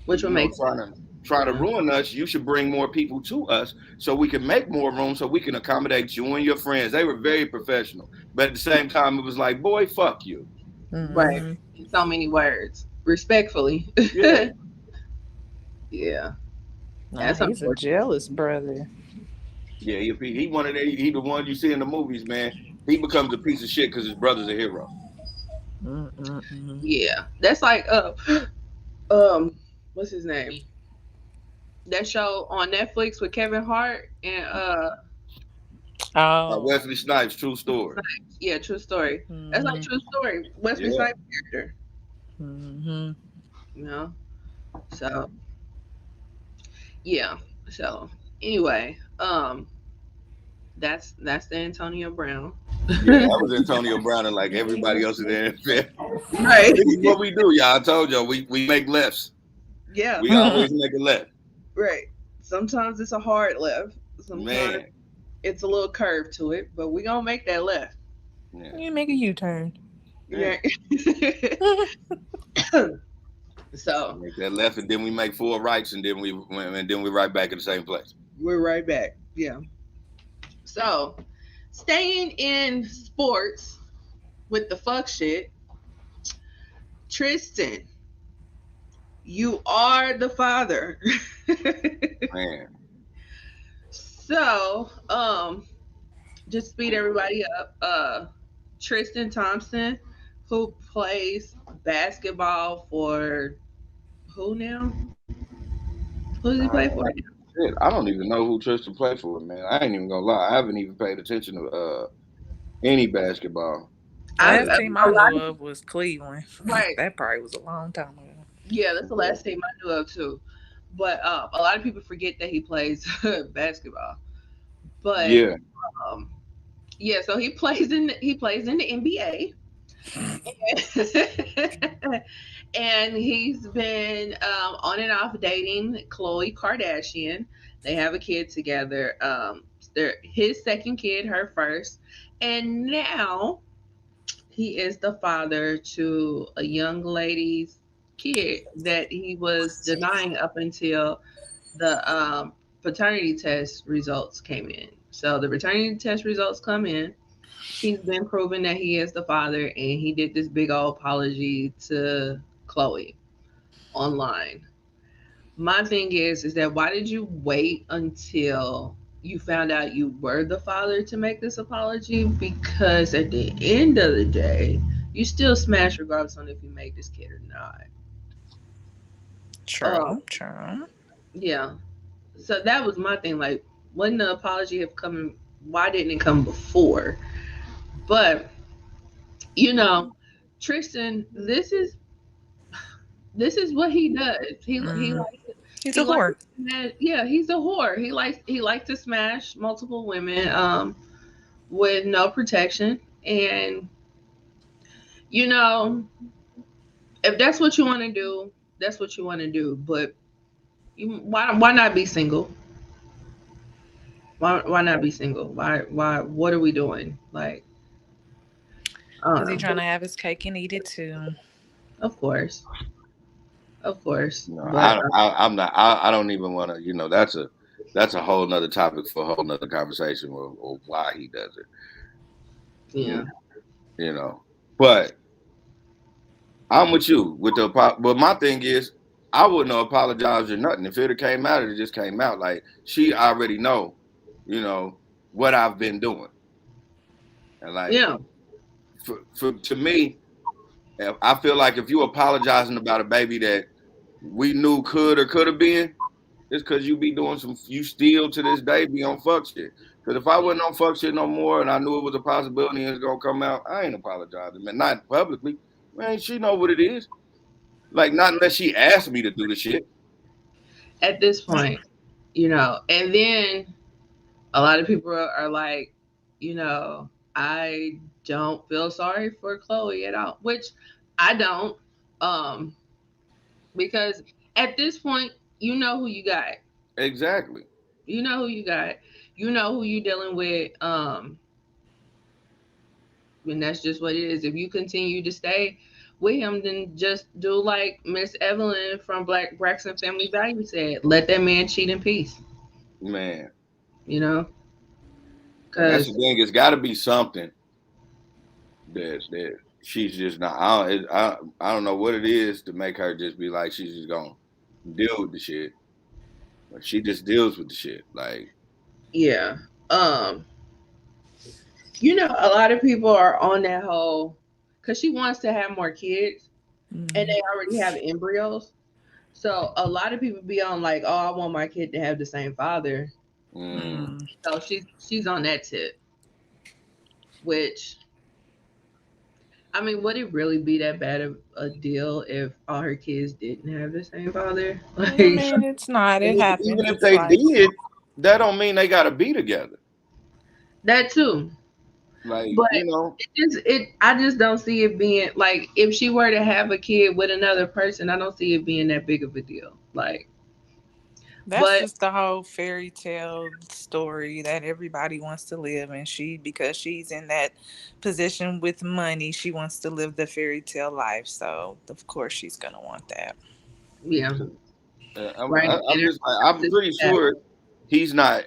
Which would make sense. Try to ruin us, you should bring more people to us so we can make more room so we can accommodate you and your friends. They were very professional. But at the same time, it was like, boy, fuck you. Mm-hmm. Right. In so many words. Respectfully. Yeah. Yeah. He's a jealous brother. Yeah, he the one you see in the movies, man. He becomes a piece of shit because his brother's a hero. Yeah. That's like what's his name? That show on Netflix with Kevin Hart and Wesley Snipes, True Story. Yeah, True Story. Mm-hmm. That's like True Story. Wesley Snipes character. Mm-hmm. You know? So yeah. So anyway, that's the Antonio Brown. Yeah, that was Antonio Brown and like everybody else in the NFL. Right. This is what we do, y'all. I told y'all we make lefts. Yeah. We always make a left. Right. Sometimes it's a hard left. Sometimes it's a little curve to it, but we gonna make that left. Yeah. You make a U-turn. Yeah. So make that left, and then we make 4 rights, and then we right back in the same place. We're right back. Yeah. So, staying in sports with the fuck shit, Tristan, you are the father. Man. So, just speed everybody up. Tristan Thompson, who plays basketball for who now? Who does he play for? Shit, I don't even know who Tristan played for, man. I ain't even gonna lie. I haven't even paid attention to any basketball. Last A team I lot knew of of was Cleveland. right. That probably was a long time ago. Yeah, that's the last team I knew of too. But a lot of people forget that he plays basketball. But Yeah, um, yeah, so he plays in the NBA. And he's been on and off dating Khloe Kardashian. They have a kid together. They're his second kid, her first, and now he is the father to a young lady's kid that he was denying up until the paternity test results came in. So the paternity test results come in. He's been proven that he is the father, and he did this big old apology to Chloe online. My thing is that why did you wait until you found out you were the father to make this apology? Because at the end of the day, you still smash regardless on if you make this kid or not. Uh, True, true. yeah. So that was my thing. Like, when the apology have come, why didn't it come before? But you know, Tristan, this is what he does. He Mm. likes He's a he likes whore. to smash, yeah, he's a whore. He likes to smash multiple women with no protection. And you know, if that's what you want to do, that's what you want to do. But why not be single? Why not be single? Why what are we doing? Like, I don't Because he's know. trying to have his cake and eat it too. Of course, of course. no, But I'm not. I don't even want to. That's a whole nother topic for a whole nother conversation or why he does it. yeah, You, you know, but I'm with you with the. But my thing is, I wouldn't have apologized or nothing if it came out. It just came out like she already know, you know what I've been doing, and like yeah, for to me, I feel like if you apologizing about a baby that we knew could have been, it's because you be doing you still to this day be on fuck shit. Because if I wasn't on fuck shit no more and I knew it was a possibility and it's gonna come out, I ain't apologizing, man. Not publicly. Man, she know what it is. Like, not unless she asked me to do the shit. at this point, and then a lot of people are like, I don't feel sorry for Chloe at all, which I don't, um, because at this point, you know who you got. Exactly. You know who you got. You know who you dealing with. And that's just what it is. If you continue to stay with him, then just do like Miss Evelyn from Black Braxton Family Value said: let that man cheat in peace. Man. You know, And that's because the thing. It's got to be something that she's just not. I don't know what it is to make her just be like she's just gonna deal with the shit. But she just deals with the shit. Like, yeah. Um, a lot of people are on that whole because she wants to have more kids and Mm. they already have embryos. So a lot of people be on like, oh, I want my kid to have the same father. mm, Mm. So she's on that tip. Which I mean, would it really be that bad of a deal if all her kids didn't have the same father? I Like mean, it's not. It even happens. if It's they life. did, that don't mean they gotta be together. that too. Like, But I just don't see it being like if she were to have a kid with another person, I don't see it being that big of a deal. Like, That's but just the whole fairy tale story that everybody wants to live. And because she's in that position with money, she wants to live the fairy tale life. So, of course, she's going to want that. yeah, right. I'm just like, I'm pretty sure he's not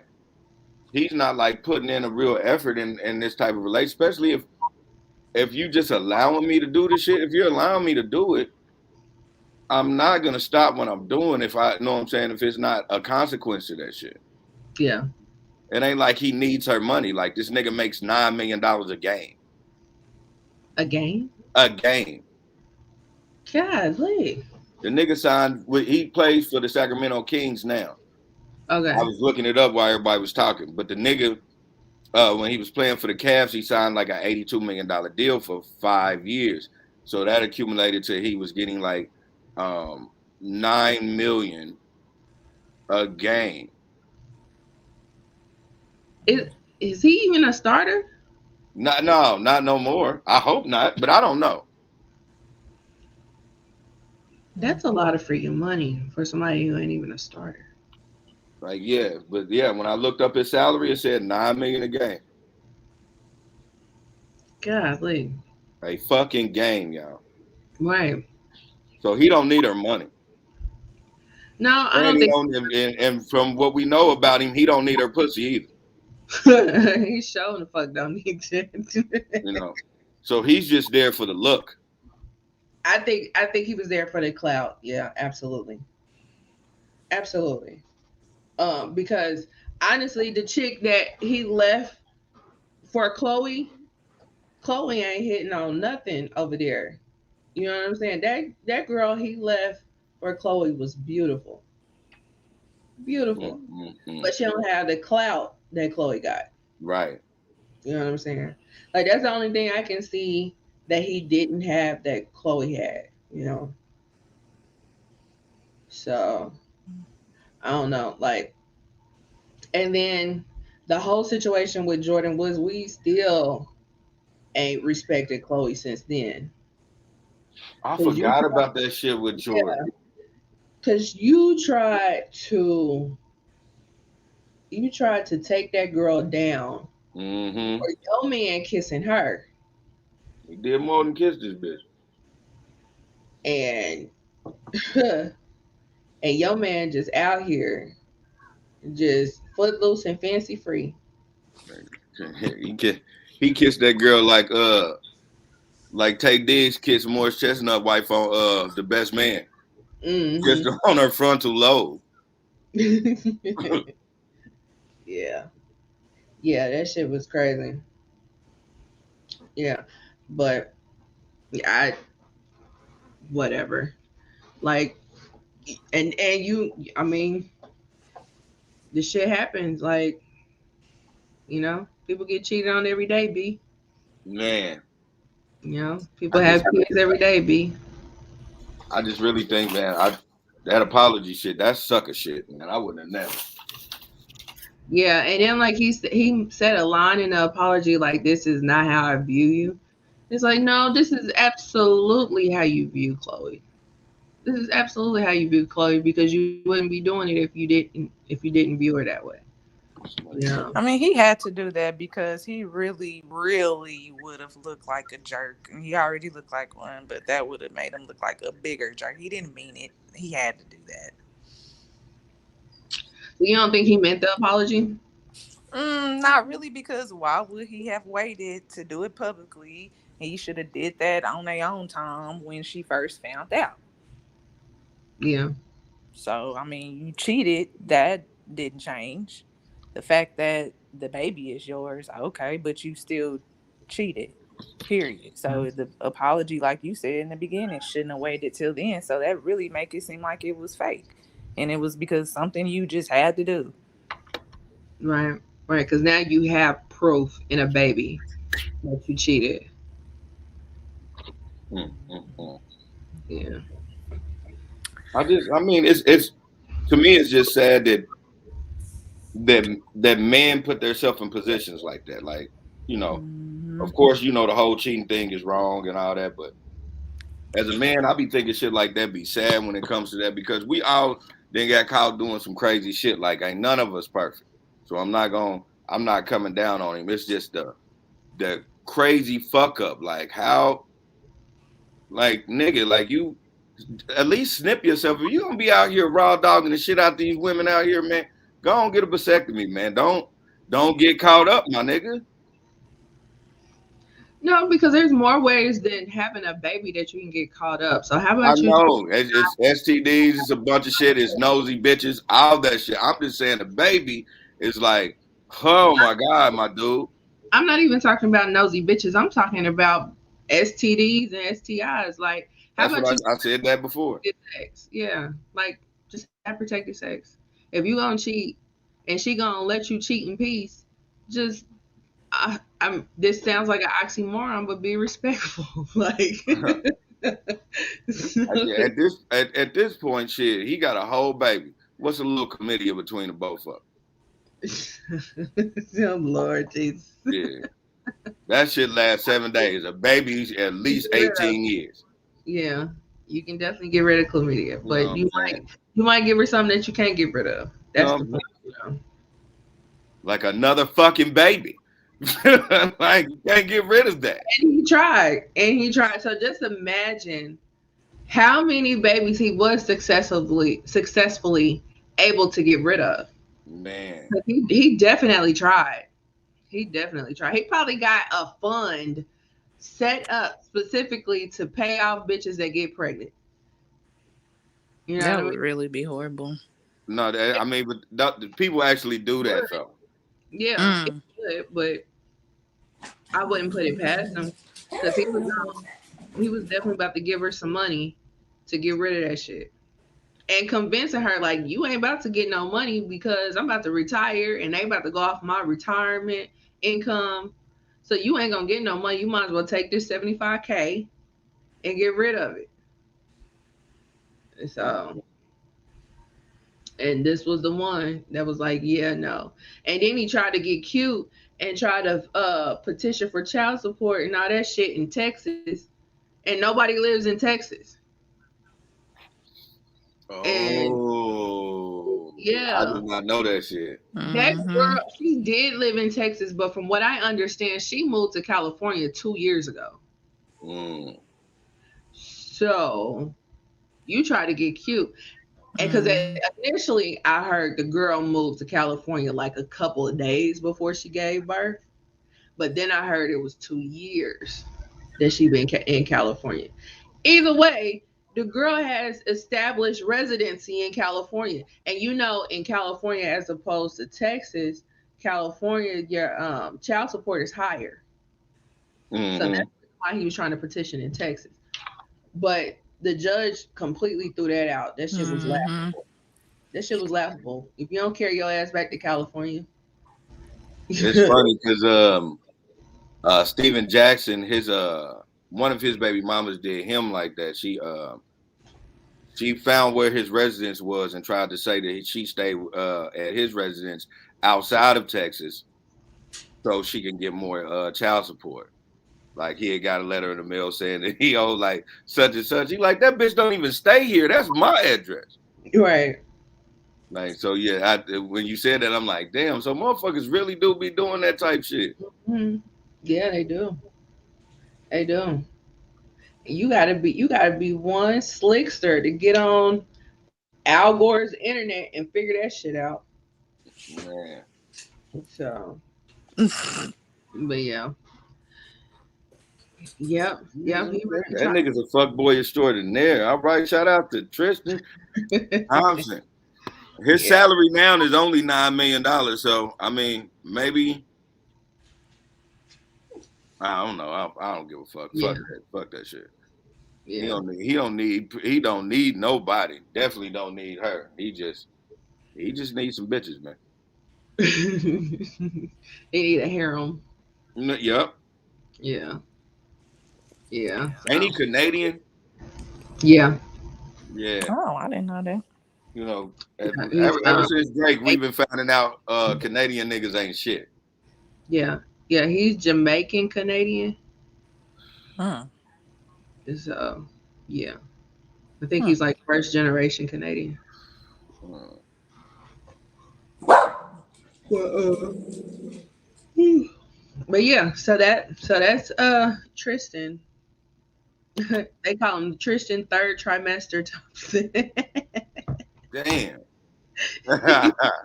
he's not like putting in a real effort in this type of relation, especially if you just allowing me to do the shit. If you're allowing me to do it, I'm not gonna stop what I'm doing if I know what I'm saying. If it's not a consequence to that shit, Yeah, it ain't like he needs her money. Like this nigga makes $9 million a game. a game. A game. Golly. The nigga signed. He plays for the Sacramento Kings now. I Okay. was looking it up while everybody was talking, but the nigga, when he was playing for the Cavs, he signed like an $82 million deal for 5 years. So that accumulated to he was getting like 9 million a game. Is he even a starter? Not no more. I hope not, but I don't know. That's a lot of freaking money for somebody who ain't even a starter. Like yeah, but yeah, when I looked up his salary, it said 9 million a game. Golly. A fucking game, y'all. Right. So he don't need her money. No, I And don't he think don't and from what we know about him, he don't need her pussy either. he's showing the fuck don't need shit. You know. So he's just there for the look. I think he was there for the clout. Yeah, absolutely. Absolutely. Because honestly, the chick that he left for Chloe ain't hitting on nothing over there. You know what I'm saying? That girl he left for Chloe was beautiful. Beautiful. Mm-hmm. But she don't have the clout that Chloe got. Right. You know what I'm saying? Like that's the only thing I can see that he didn't have that Chloe had, you know. So I don't know. Like and then the whole situation with Jordan Woods, we still ain't respected Chloe since then. I Cause you forgot about that shit with Jordan. yeah, cause you tried to take that girl down Mm-hmm. for your man kissing her. He did more than kiss this bitch. And and your man just out here just footloose and fancy free. He kissed that girl like Tay Diggs kissed Morris Chestnut wife on The Best Man. Just Hmm. on her frontal lobe. Yeah. Yeah, that shit was crazy. Yeah. But yeah, whatever. Like and I mean, the shit happens. Like, people get cheated on every day, B. Man, People I have just kids every day, B. I just really think, man, that apology shit, that's sucker shit, man. I wouldn't have never. Yeah, and then like he said a line in the apology like, "This is not how I view you." It's like, no, this is absolutely how you view Chloe. This is absolutely how you view Chloe because you wouldn't be doing it if you didn't view her that way. Yeah. I mean, he had to do that because he really, really would have looked like a jerk. And he already looked like one, but that would have made him look like a bigger jerk. He didn't mean it. He had to do that. So you don't think he meant the apology? Not really, because why would he have waited to do it publicly? He should have did that on their own time when she first found out. Yeah. So, I mean, you cheated. That didn't change. The fact that the baby is yours, okay, but you still cheated. Period. So the apology, like you said in the beginning, shouldn't have waited till the end. So that really make it seem like it was fake, and it was because something you just had to do. Right. Right. Because now you have proof in a baby that you cheated. Mm-hmm. Yeah. I mean, it's to me, it's just sad that men put themselves in positions like that. Like, Mm-hmm. of course, the whole cheating thing is wrong and all that, but as a man, I be thinking shit like that be sad when it comes to that because we all then got caught doing some crazy shit. Like, ain't none of us perfect. So I'm not coming down on him. It's just the crazy fuck up. Like how, like nigga, like you at least snip yourself. If you gonna be out here raw dogging the shit out these women out here, man, go on get a vasectomy, man. Don't get caught up, my nigga. No, because there's more ways than having a baby that you can get caught up. So how I about you? know it's STDs, it's a bunch of shit, it's nosy bitches, all that shit. I'm just saying the baby is like, oh my god, my dude. I'm not even talking about nosy bitches. I'm talking about STDs and STIs. Like How That's what about you I said that before. get sex? Yeah, like just have protected sex. If you gonna cheat and she gonna let you cheat in peace, just I'm. This sounds like an oxymoron, but be respectful. Like, Yeah, at this point, shit, he got a whole baby. What's a little committee between the both of oh, Lord Jesus. them? Yeah, that shit lasts 7 days. A baby's at least Get rid of 18 years. Yeah, you can definitely get rid of chlamydia, You know but what I'm saying? you might give her something that you can't get rid of. You know That's what the I'm saying? point. You know? Like another fucking baby. Like you can't get rid of that. And he tried. So just imagine how many babies he was successfully able to get rid of. Man. He definitely tried. He definitely tried. He probably got a fund set up specifically to pay off bitches that get pregnant. You know what That I would mean? really be horrible. No, I mean, but people actually do that though. Yeah, it Mm. would, but I wouldn't put it past him because he was definitely about to give her some money to get rid of that shit and convincing her like you ain't about to get no money because I'm about to retire and they about to go off my retirement income, so you ain't gonna get no money. You might as well take this 75K and get rid of it. So, and this was the one that was like, yeah, no. And then he tried to get cute and try to petition for child support and all that shit in Texas, and nobody lives in Texas. And Oh, I yeah, did not know that shit. that Hmm. girl, she did live in Texas, but from what I understand, she moved to California 2 years ago. Mm. So you try to get cute. And because Mm. initially I heard the girl moved to California like a couple of days before she gave birth, but then I heard it was 2 years that she been in California. Either way, the girl has established residency in California, and you know, in California as opposed to Texas, California your child support is higher, so Hmm. that's why he was trying to petition in Texas. But the judge completely threw that out. That shit was Hmm. laughable. That shit was laughable. If you don't carry your ass back to California, It's funny because Steven Jackson, his one of his baby mamas did him like that. She found where his residence was and tried to say that she stayed at his residence outside of Texas so she can get more child support. Like he had got a letter in the mail saying that he owed like such and such. He like that bitch don't even stay here. That's my address. right? Like so, yeah. When you said that, I'm like, damn. So motherfuckers really do be doing that type shit. Mhm. Yeah, they do. They do. You gotta be one slickster to get on Al Gore's internet and figure that shit out. Man, So, but yeah, yep. He really that tried. nigga's a fuck boy extraordinaire. All right, shout out to Tristan Thompson. His Yeah, salary now is only $9 million. So I mean, maybe I don't know. I don't give a fuck. yeah, Fuck that. Fuck that shit. He yeah. don't need. He don't need. He don't need nobody. Definitely don't need her. He just needs some bitches, man. They need a harem. Yep. Yeah, yeah. Ain't So, he Canadian? yeah, Yeah. Oh, I didn't know that. You know, yeah. He's ever since Drake, we've been finding out Canadian niggas ain't shit. yeah, yeah. He's Jamaican Canadian. Mm. So, yeah. I think Mm. he's like first generation Canadian. Uh, But, but yeah, so that's Tristan. They call him Tristan third trimester Thompson. Damn. That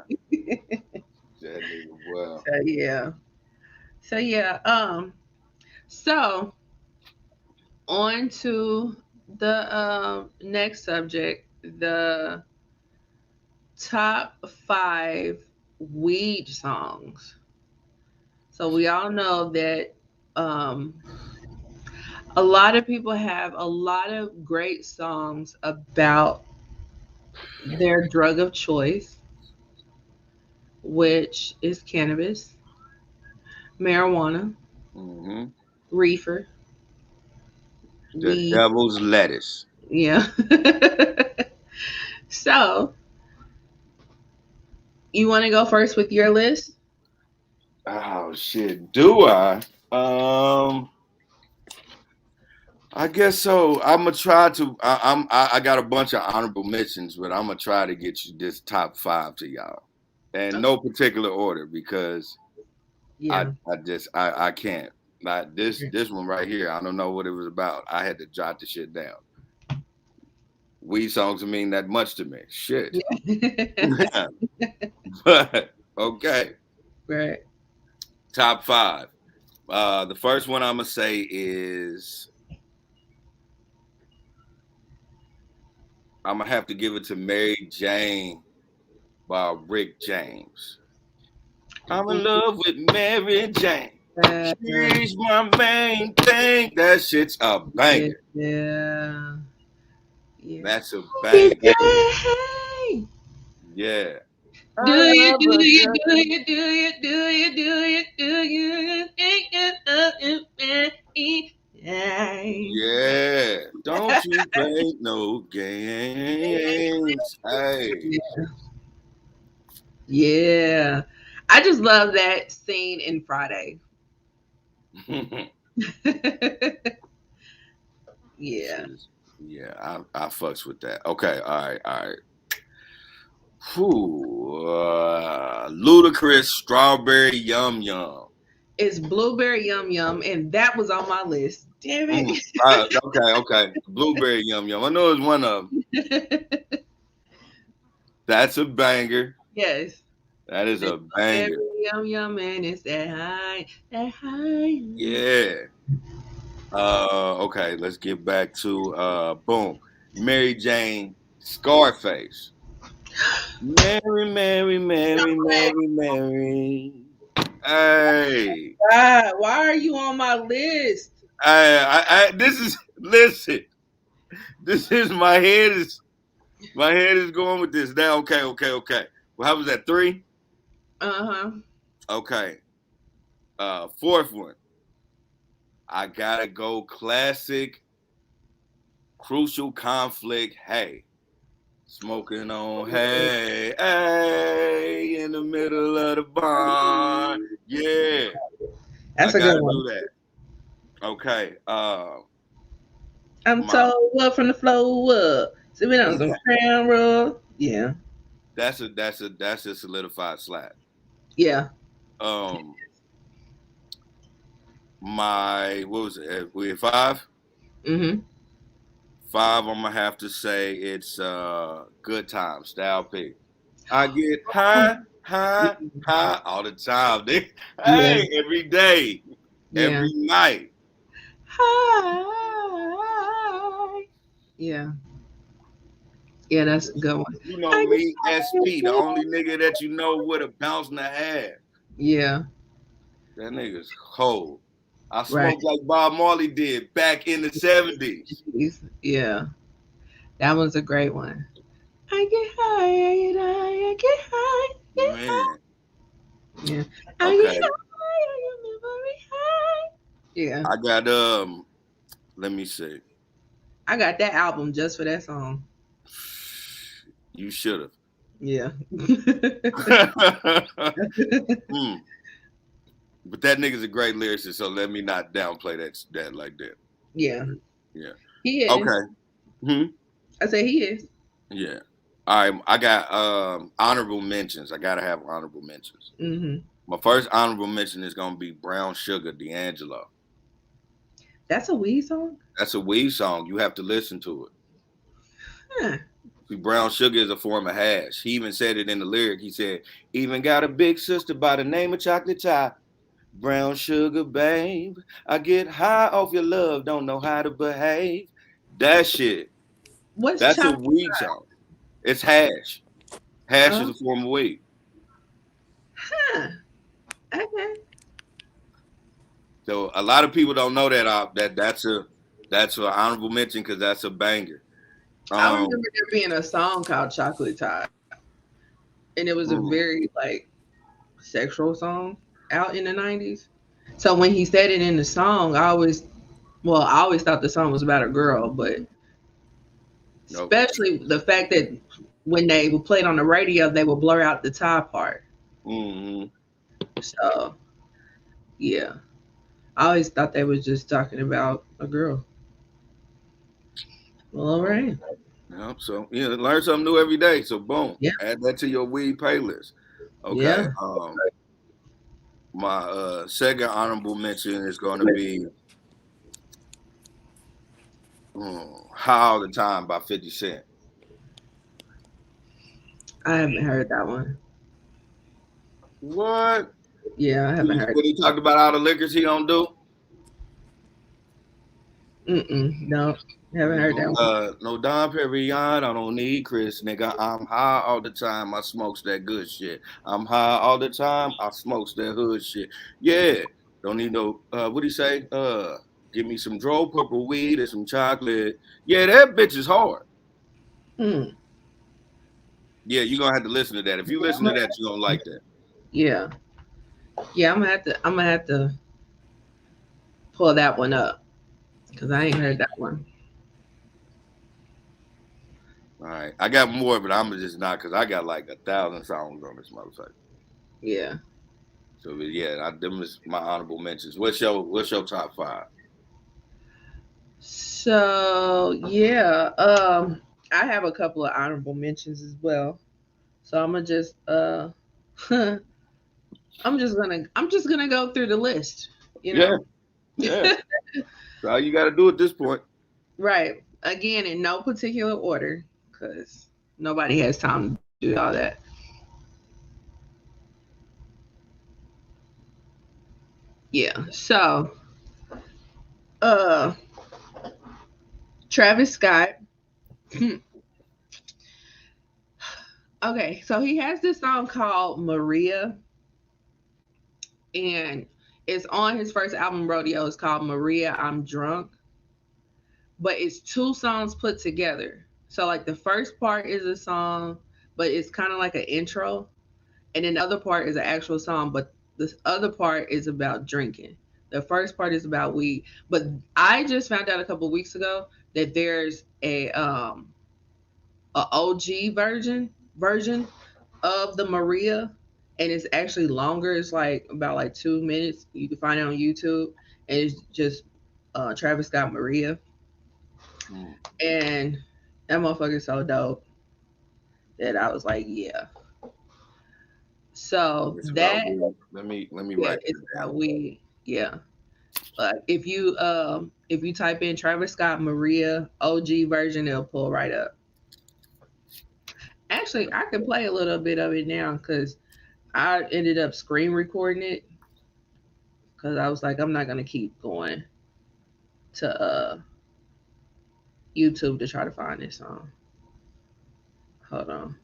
nigga, well. So yeah. So yeah. So on to the next subject, the top five weed songs. So we all know that um A lot of people have a lot of great songs about their drug of choice, which is cannabis, marijuana, Mm-hmm. reefer, The weed. devil's lettuce. Yeah. So, you want to go first with your list? Oh shit. Do I? Um, I guess so. I'm gonna try to. I got a bunch of honorable mentions, but I'm gonna try to get you this top five to y'all, and no particular order because I Yeah. I just I can't. Like this one right here. I don't know what it was about. I had to jot the shit down. Weed songs mean that much to me. Shit. But okay. Right. Top five. The first one I'm gonna say is I'm gonna have to give it to Mary Jane by Rick James. I'm in love with Mary Jane. Uh, She's my main thing. That shit's a yeah. banger. Yeah. Yeah. That's a banger. Hey. Yeah. Do I you, love do her. you, do you, do you, do you, do you, do you think of me? Yeah. Don't you play no games. Hey. Yeah. I just love that scene in Friday. Yeah. Yeah, I fucks with that. Okay, all right, all right. Whew, Ludacris, Strawberry Yum Yum. It's Blueberry Yum Yum, and that was on my list. Damn Mm, it. okay, okay. Blueberry Yum Yum. I know it's one of them. That's a banger. Yes. That is It's a banger. Blueberry Yum Yum, and it's that high, that high. Yeah. Okay, let's get back to boom. Mary Jane, Scarface. Mary, Mary, Mary, Mary, Mary. Hey. God, why are you on my list? This is listen. This is my head is going with this now. Okay, okay, okay. Well, how was that? 3? Uh-huh. Okay. Fourth one. I gotta go classic, crucial conflict. Hey, smoking on. Hey, hey, in the middle of the barn. Yeah, I That's a good gotta one. do that. Okay. I'm My told up from the floor up. Sipping on some crown roll. Yeah. that's a solidified slap. Yeah. Um, my what was it? We at 5. Mm-hmm. 5. I'm gonna have to say it's good time. Style P. I get high, high, high all the time. Yeah. Hey, every day, Yeah. every night. Hi. Yeah. Yeah, that's a good one. You know I get me, SP, the only nigga that you know with a bounce and a half. Yeah. That nigga's cold. I Right. smoked like Bob Marley did back in the 70s. Yeah. That one's a great one. I get high, I get high, I get high, get high. Man. Yeah. I get Okay. high, I get very high. Yeah. I got let me see. I got that album just for that song. You should have. Yeah. Mm. But that nigga's a great lyricist, so let me not downplay that like that. Yeah. Yeah. He is. Okay. Hmm. I say he is. Yeah. All right. I got honorable mentions. I gotta have honorable mentions. Mm-hmm. My first honorable mention is gonna be Brown Sugar, D'Angelo. That's a weed song? That's a weed song. You have to listen to it. Huh. See, brown sugar is a form of hash. He even said it in the lyric. He said, even got a big sister by the name of Chocolate Top. Brown sugar, babe. I get high off your love, don't know how to behave. That shit. What's That's a chocolate? weed song. It's hash. Hash is Oh, a form of weed. huh. Okay. So a lot of people don't know that that's a That's an honorable mention because that's a banger. I remember there being a song called Chocolate Top, and it was a very like sexual song out in the 90s. So when he said it in the song, I always thought the song was about a girl, but Nope. especially the fact that when they would play it on the radio, they would blur out the top part. Mm-hmm. So yeah, I always thought they was just talking about a girl. Well, all right. Yep. So learn something new every day. So boom, Yeah. add that to your weed playlist. Okay. Yeah. My second honorable mention is going to be "High All the Time" by 50 Cent. I haven't heard that one. What? Yeah, I haven't heard. When he talked about all the liquors he don't do. No, haven't heard that one. No Dom Perignon, I don't need Chris, nigga. I'm high all the time. I smokes that good shit. I'm high all the time. I smokes that hood shit. Yeah. Don't need no what do you say? Give me some dro purple weed and some chocolate. Yeah, that bitch is hard. Mm. Yeah, you're gonna have to listen to that. If you listen to that, you're gonna like that. Yeah. Yeah, I'm gonna have to pull that one up. Because I ain't heard that one. All right. I got more, but I'm just not because I got like 1,000 songs on this motherfucker. Yeah. So yeah, them is my honorable mentions. What's your top 5? So yeah, I have a couple of honorable mentions as well. So I'm gonna just I'm just gonna go through the list, you Yeah, know. yeah. That's all you got to do at this point. Right. Again, in no particular order, because nobody has time to do all that. Yeah. So uh Travis Scott. Okay, so he has this song called Maria, and it's on his first album, Rodeo. It's called Maria, I'm Drunk, but it's two songs put together. So, like, the first part is a song, but it's kind of like an intro, and then the other part is an actual song, but this other part is about drinking. The first part is about weed, but I just found out a couple weeks ago that there's a OG version of the Maria, and it's actually longer. It's like about like 2 minutes. You can find it on YouTube, and it's just Travis Scott Maria, and that motherfucker's so dope that I was like, yeah. So that let me yeah, write it's that down. about weed. Yeah. If you type in Travis Scott Maria OG version, it'll pull right up. Actually, I can play a little bit of it now because I ended up screen recording it because I was like, I'm not gonna keep going to YouTube to try to find this song. Hold on.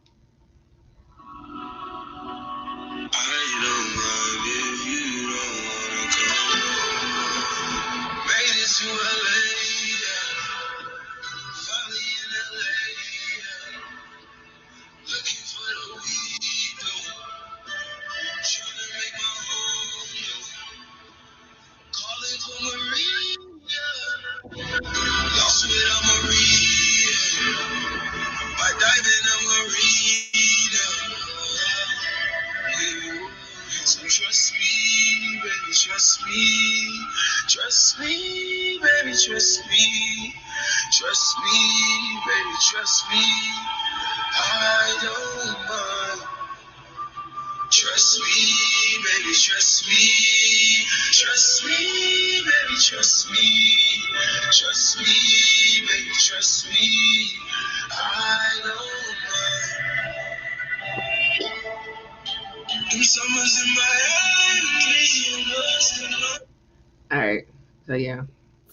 All right. So yeah,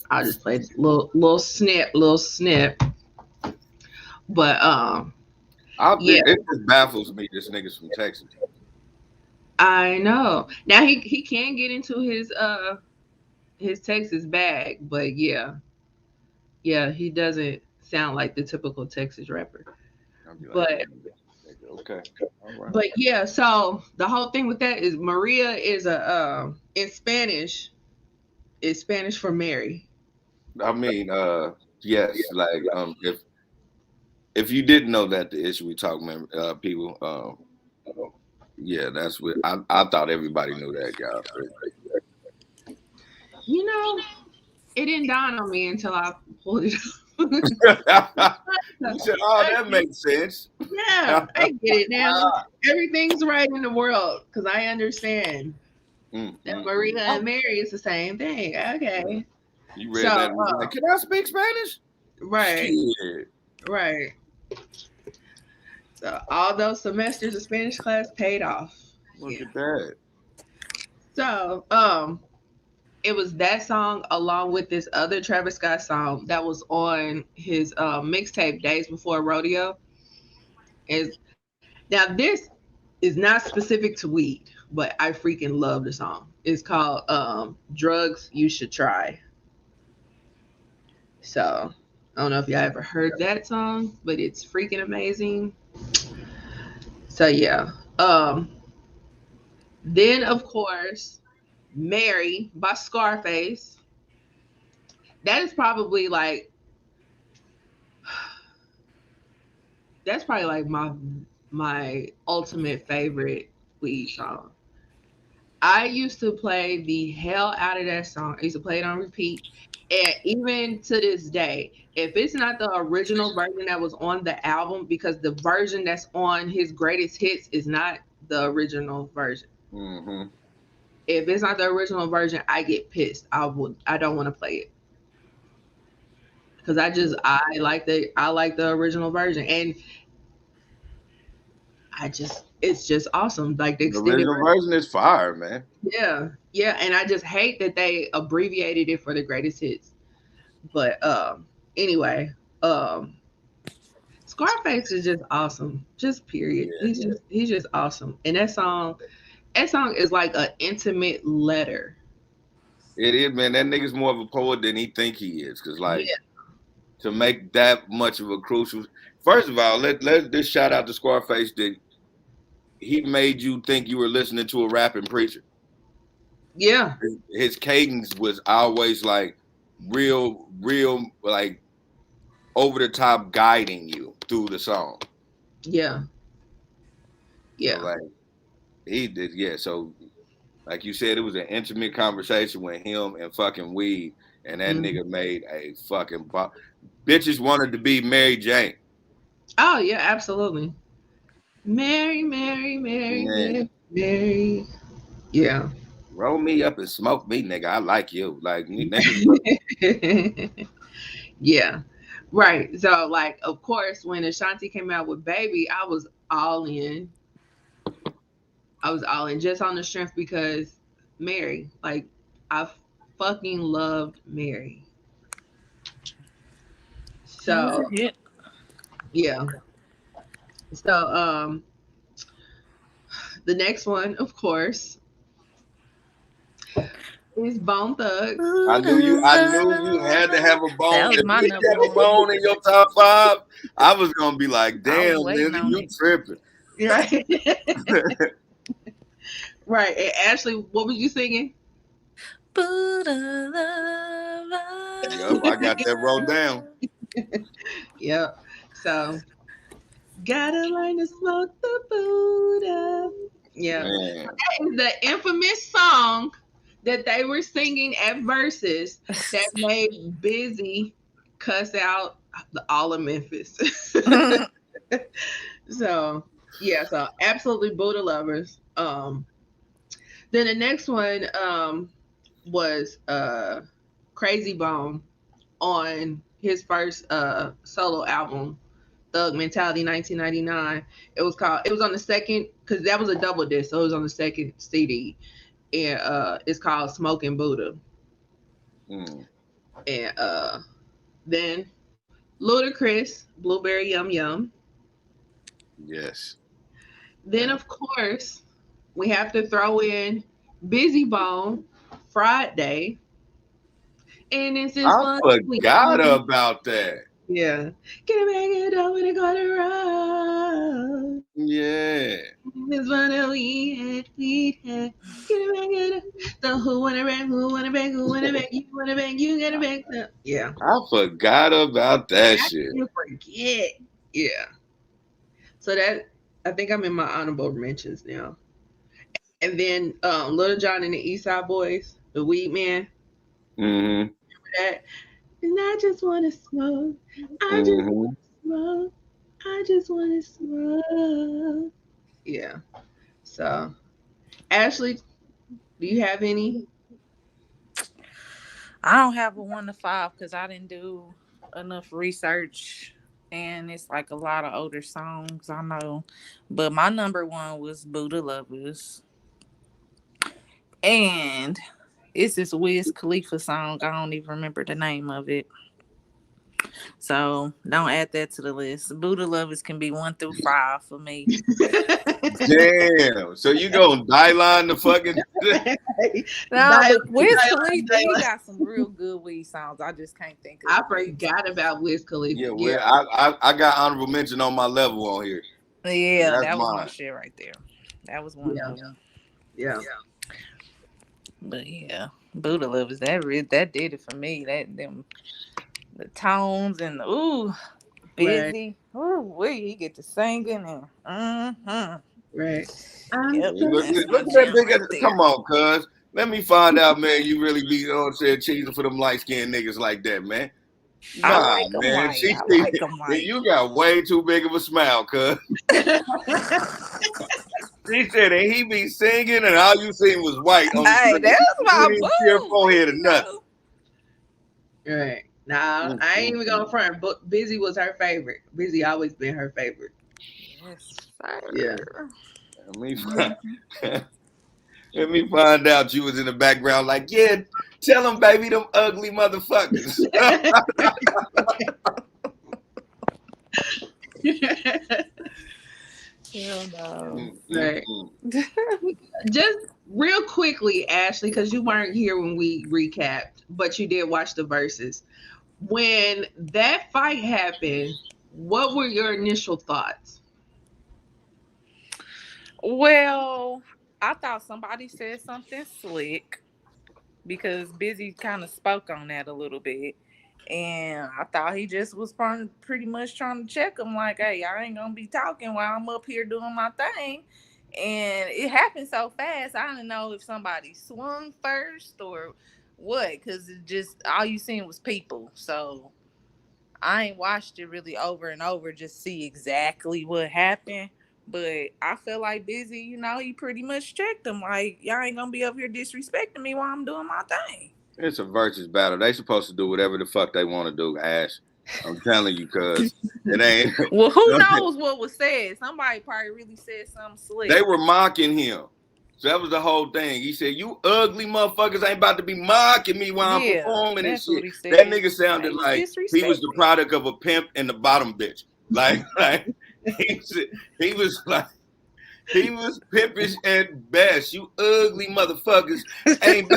I'll just play little snip. But yeah, it just baffles me. This nigga's from Texas. I know. Now he can get into his Texas bag, but yeah. Yeah, he doesn't sound like the typical Texas rapper. I'll be like, But damn, nigga, okay, all right. but yeah, so the whole thing with that is Maria is a in Spanish is Spanish for Mary. I mean, yes, like if you didn't know that the issue we talk, man, people, yeah, that's what I thought everybody knew that, y'all. You know, it didn't dawn on me until I pulled it up. You said, "Oh, that makes sense." Yeah, I get it now. Everything's right in the world because I understand that Maria and Oh, Mary is the same thing. Okay. you So, read that and was like, "Can I speak Spanish?" right, Shit, right. So, all those semesters of Spanish class paid off. look Yeah. at that. So, it was that song along with this other Travis Scott song that was on his mixtape Days Before Rodeo. Is now this is not specific to weed, but I freaking love the song. It's called Drugs You Should Try. So I don't know if y'all ever heard that song, but it's freaking amazing. So yeah. Um then of course Mary by Scarface. That is probably like that's probably like my ultimate favorite weed song. I used to play the hell out of that song. I used to play it on repeat. And even to this day, if it's not the original version that was on the album, because the version that's on his greatest hits is not the original version. Mm-hmm. If it's not the original version, I get pissed. I don't want to play it. Because I like the original version. And it's just awesome. Like the The extended original version. version is fire, man. Yeah. Yeah. And I just hate that they abbreviated it for the greatest hits. But anyway, um Scarface is just awesome. Just period. Yeah, He's just awesome. And that song is like an intimate letter. it is, man. That nigga's more of a poet than he think he is, cause like Yeah. to make that much of a crucial. First of all, let this shout out to Scarface that he made you think you were listening to a rapping preacher. Yeah. His cadence was always like real, like over the top, guiding you through the song. Yeah. So Yeah. like he did, yeah. So like you said, it was an intimate conversation with him and fucking weed, and that Mhm. nigga made a fucking bitches wanted to be Mary Jane. Oh yeah, absolutely. Mary, Mary, Mary, Yeah. Mary, Mary. Yeah. Roll me up and smoke me, nigga. I like you. Like niggas. Yeah. Right. So like of course when Ashanti came out with Baby, I was all in. I was all in just on the strength because Mary, like I fucking loved Mary. That was a So hit. yeah. So the next one, of course, is Bone Thugs. I knew you had to have a bone. That was If my you didn't number have a one. bone in your top five, I was gonna be like, I was damn, waiting nigga, on you it. tripping. Right. Right. And Ashley, what was you singing? Yep, I got that rolled down. Yep. So gotta learn to smoke the Buddha. Yeah. Man. That is the infamous song that they were singing at verses that made Busy cuss out all of Memphis. So yeah, so absolutely Buddha lovers. Then the next one was Crazy Bone on his first solo album, Thug Mentality 1999. It was on the second because that was a double disc, so it was on the second CD. And it's called Smoking Buddha. Mm, And then Ludacris, Blueberry Yum Yum. yes. Then Yeah. of course we have to throw in Busy Bone, Friday, And this is I fun. forgot about that. Yeah. Get it back and don't wanna go to road. Yeah. This one that we had. Get it back and so who wanna back, who wanna back, who wanna back, you wanna back, you gotta back. Yeah. I forgot about that I shit. can't forget. Yeah. So that I think I'm in my honorable mentions now. And then Little John and the East Side Boys, the Weed Man. Mm-hmm. That and I just wanna smoke. I just Mm-hmm. wanna smoke. I just wanna smoke. Yeah. So Ashley, do you have any? I don't have a 1 to 5 because I didn't do enough research, and it's like a lot of older songs I know. But my number one was Buddha Lovers, and it's this Wiz Khalifa song. I don't even remember the name of it. So don't add that to the list. Buddha Lovers can be 1 through 5 for me. Damn. So you gonna die line the fucking No, but Wiz Khalifa, he got some real good weed songs. I just can't think of I the names. forgot about Wiz Khalifa. Yeah, well, I got honorable mention on my level on here. Yeah, That's that was mine. my shit right there. That was one of them. Yeah. But yeah, Buddha Lovers, that did it for me. The tones and the busy. Right. He get to singing and Right. Yep, Look that's at my that jam big. right there. Come on, cuz. Let me find out, man. You really be, cheesing for them light skinned niggas like that, man. I Nah, like 'em man. white. I like 'em white. You got way too big of a smile, cuz. She said, and he be singing, and all you seen was white on the screen. That was my You didn't see her boo. forehead or nothing. Right. Nah, I ain't even going front. But Busy was her favorite. Busy always been her favorite. Yes, sir. Yeah. Let me find out you was in the background like, yeah, tell them, baby, them ugly motherfuckers. Hell no. Right. Just real quickly, Ashley, because you weren't here when we recapped, but you did watch the verses. When that fight happened, what were your initial thoughts? Well, I thought somebody said something slick because Busy kind of spoke on that a little bit. And I thought he just was pretty much trying to check him like, hey, I ain't going to be talking while I'm up here doing my thing. And it happened so fast, I didn't know if somebody swung first or what, because it just, all you seen was people. So I ain't watched it really over and over just see exactly what happened. But I feel like Busy, he pretty much checked him. Like, y'all ain't gonna be up here disrespecting me while I'm doing my thing. It's a versus battle. They supposed to do whatever the fuck they want to do, Ash. I'm telling you, cuz it ain't. Well, who knows what was said? Somebody probably really said something slick. They were mocking him. So that was the whole thing. He said, you ugly motherfuckers ain't about to be mocking me while I'm performing and shit. That nigga sounded like he was the product of a pimp and the bottom bitch. Like he was like, he was pimpish at best. You ugly motherfuckers ain't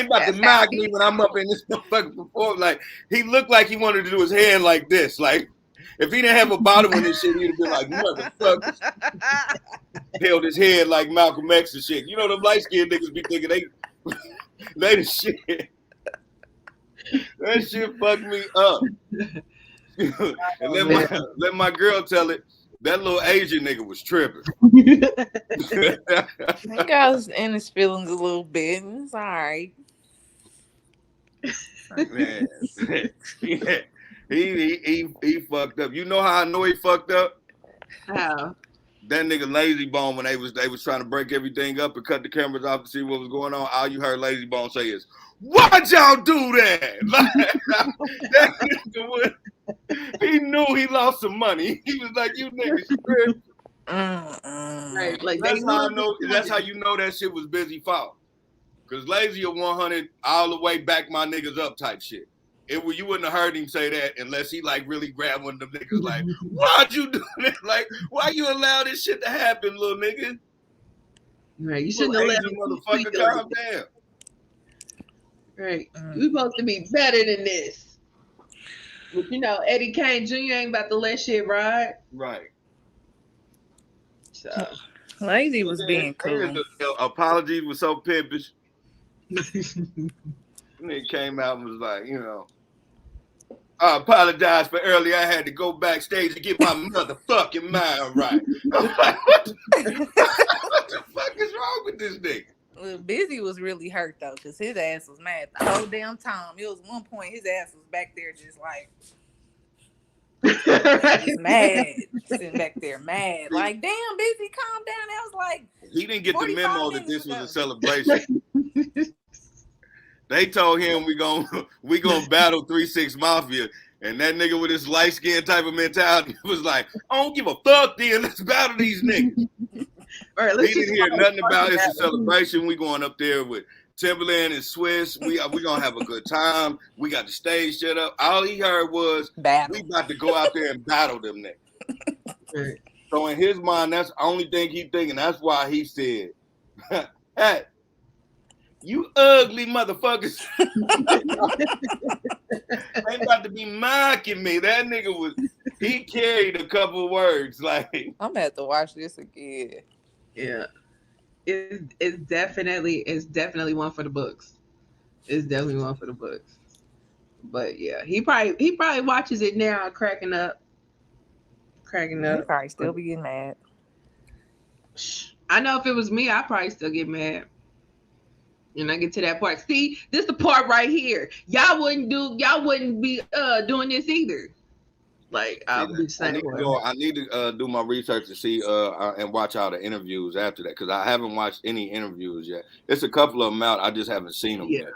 about to mock me when I'm up in this motherfucker perform. Like, he looked like he wanted to do his hand like this. Like, if he didn't have a bottom in this shit, he'd have been like, motherfuckers. Held his head like Malcolm X and shit. You know, them light-skinned niggas be thinking they the shit. That shit fucked me up. And let my girl tell it. That little Asian nigga was tripping. He got in his feelings a little bit. It's all right. Man, he fucked up. You know how I know he fucked up? How? That nigga Lazy Bone, when they was trying to break everything up and cut the cameras off to see what was going on, all you heard Lazy Bone say is, "Why'd y'all do that?" That nigga was, he knew he lost some money. He was like, "You niggas tripping." Right, like that's how you know that shit was Busy fault. Cause Lazy or 100 all the way back my niggas up type shit. You wouldn't have heard him say that unless he like really grabbed one of them niggas like, why'd you do that? Like, why you allow this shit to happen, little nigga? Right, you shouldn't have let him motherfucker calm down. Right. You supposed to be better than this. But you know, Eddie Kane Jr. ain't about to let shit ride. Right. So Lazy was being cool. Apologies was so pimpish. Nigga came out and was like, I apologize for earlier. I had to go backstage to get my motherfucking mind right. I'm like, what the fuck is wrong with this nigga? Well, Busy was really hurt though, because his ass was mad the whole damn time. It was one point his ass was back there just like just mad, sitting back there mad. Like, damn, Busy, calm down. I was like, he didn't get the memo that this was a celebration. They told him we gonna battle 3-6 Mafia, and that nigga with his light skin type of mentality was like, I don't give a fuck, then let's battle these niggas. Right, he didn't hear nothing about it's a celebration. We going up there with Timberland and Swiss. We gonna have a good time. We got the stage set up. All he heard was battle. We about to go out there and battle them niggas. Right. So in his mind, that's the only thing he thinking. That's why he said, hey, you ugly motherfuckers ain't about to be mocking me. That nigga he carried a couple words. Like, I'm gonna have to watch this again. Yeah. It's definitely one for the books. It's definitely one for the books. But yeah, he probably watches it now, cracking up. He probably still be getting mad. I know if it was me, I'd probably still get mad. And I get to that part. See, this the part right here. Y'all wouldn't be doing this either. Like, I'll be saying, I need to do my research to see and watch all the interviews after that, because I haven't watched any interviews yet. It's a couple of them out. I just haven't seen them yet.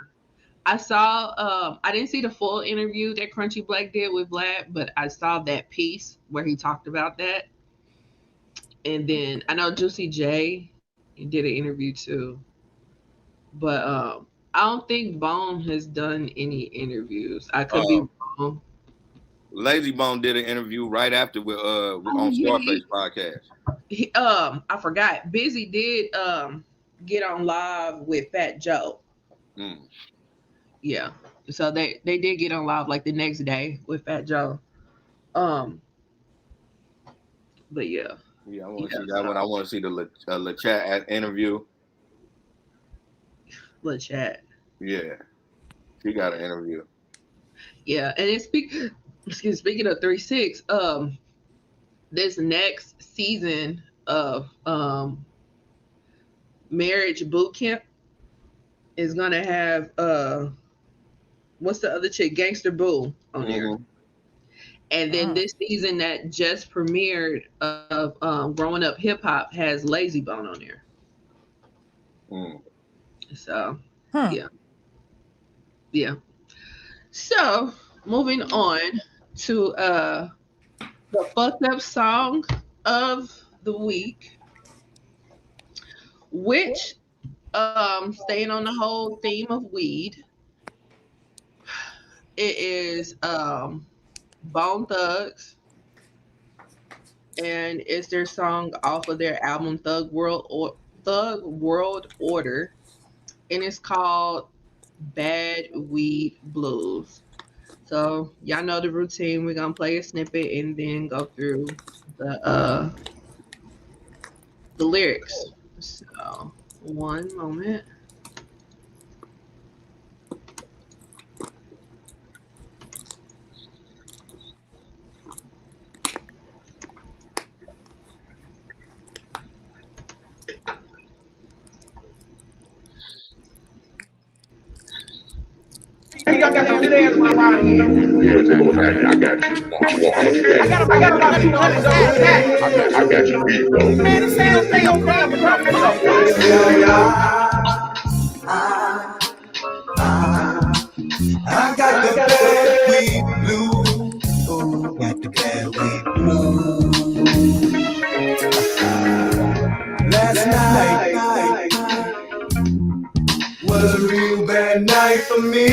I saw. I didn't see the full interview that Crunchy Black did with Vlad, but I saw that piece where he talked about that. And then I know Juicy J did an interview too. But I don't think Bone has done any interviews. I could be wrong. Lazy Bone did an interview right after on Scarface podcast. I forgot. Busy did get on live with Fat Joe. Yeah. So they did get on live like the next day with Fat Joe. But yeah. Yeah, I want to see that one. I want to see the Le Chat interview. Chat. Yeah, he got an interview. Yeah, and it's speaking of 3-6, this next season of Marriage Boot Camp is gonna have what's the other chick, Gangster Boo, on there. And then this season that just premiered of Growing Up Hip Hop has Lazy Bone on there. So, yeah. So, moving on to the fucked up song of the week, which, staying on the whole theme of weed, it is Bone Thugs, and it's their song off of their album Thug World Order. And it's called Bad Weed Blues. So y'all know the routine. We're gonna play a snippet and then go through the lyrics. So one moment. Hey, y'all got some good ass one around here. I got you. I got about 200 dollars. I got you. Man, this ain't no thing on crap. I got the bad weed blues. Oh, got the bad weed blues. Last night was a real bad night for me.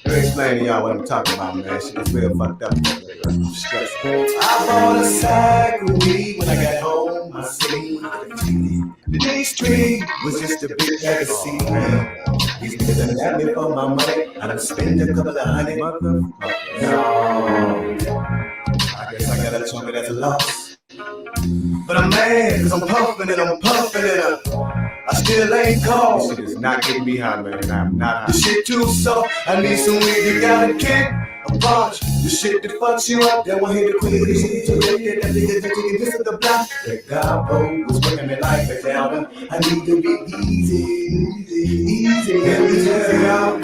Let me explain to y'all what I'm talking about, man. Shit is real fucked up. I'm stressed. I bought a sack of weed when I got home. I seen the next tree was just a big bag of seed. He's the done got me for my money. I done spent a couple of hundred. Motherfucker. No. I guess I gotta chunk it as a loss. But I'm mad, cause I'm puffing and I'm puffing and I still ain't called. This shit is not getting me high, man. I'm not high. This shit too soft. I need some weed. You got a kick, a punch. The shit that fucks you up. That one hit the quick. This shit too late. That nigga taking this at the block. That God was working me like a down. I need to be easy. Let me tell y'all,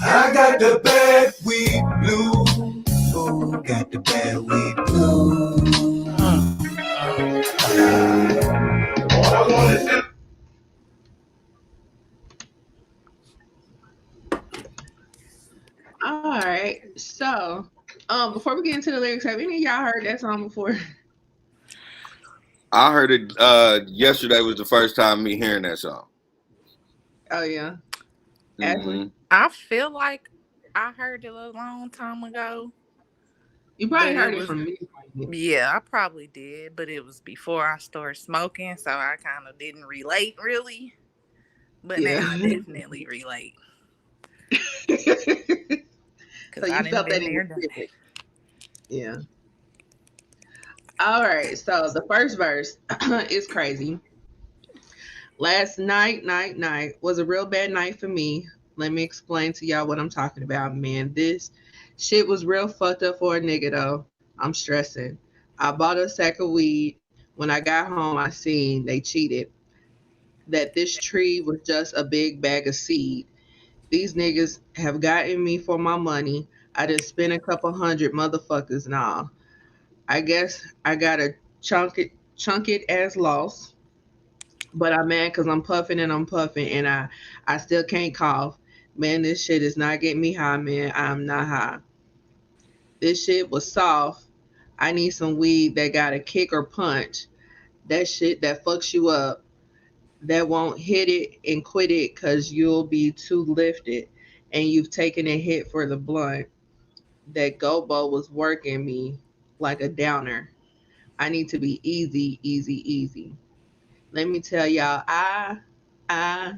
I got the bad weed blues. Oh, got the bad weed blues. All right. So, before we get into the lyrics, have any of y'all heard that song before? I heard it yesterday was the first time me hearing that song. Oh yeah. Mm-hmm. I feel like I heard it a long time ago. You probably heard it from me. Yeah, I probably did, but it was before I started smoking, so I kind of didn't relate really. But now I definitely relate. So you felt that in your spirit. Yeah. All right. So the first verse is crazy. Last night was a real bad night for me. Let me explain to y'all what I'm talking about, man. This shit was real fucked up for a nigga, though. I'm stressing. I bought a sack of weed. When I got home, I seen they cheated. That this tree was just a big bag of seed. These niggas have gotten me for my money. I just spent a couple hundred motherfuckers now. I guess I gotta chunk it as loss. But I'm mad because I'm puffing and I still can't cough. Man, this shit is not getting me high, man. I'm not high. This shit was soft. I need some weed that got a kick or punch. That shit that fucks you up. That won't hit it and quit it because you'll be too lifted and you've taken a hit for the blunt. That Gobo was working me like a downer. I need to be easy. Let me tell y'all, I, I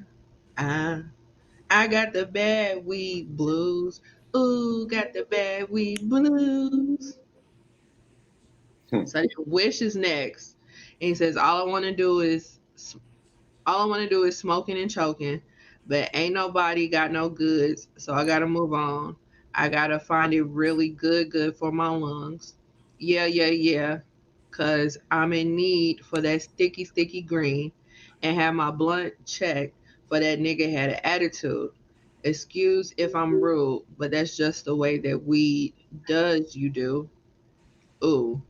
got the bad weed blues. Ooh, got the bad weed blues. So Wish is next. And he says, all I want to do is smoking and choking, but ain't nobody got no goods, so I gotta move on. I gotta find it really good for my lungs. Yeah, cause I'm in need for that sticky green, and have my blunt checked for that nigga had an attitude. Excuse if I'm rude, but that's just the way that weed does you do. Ooh.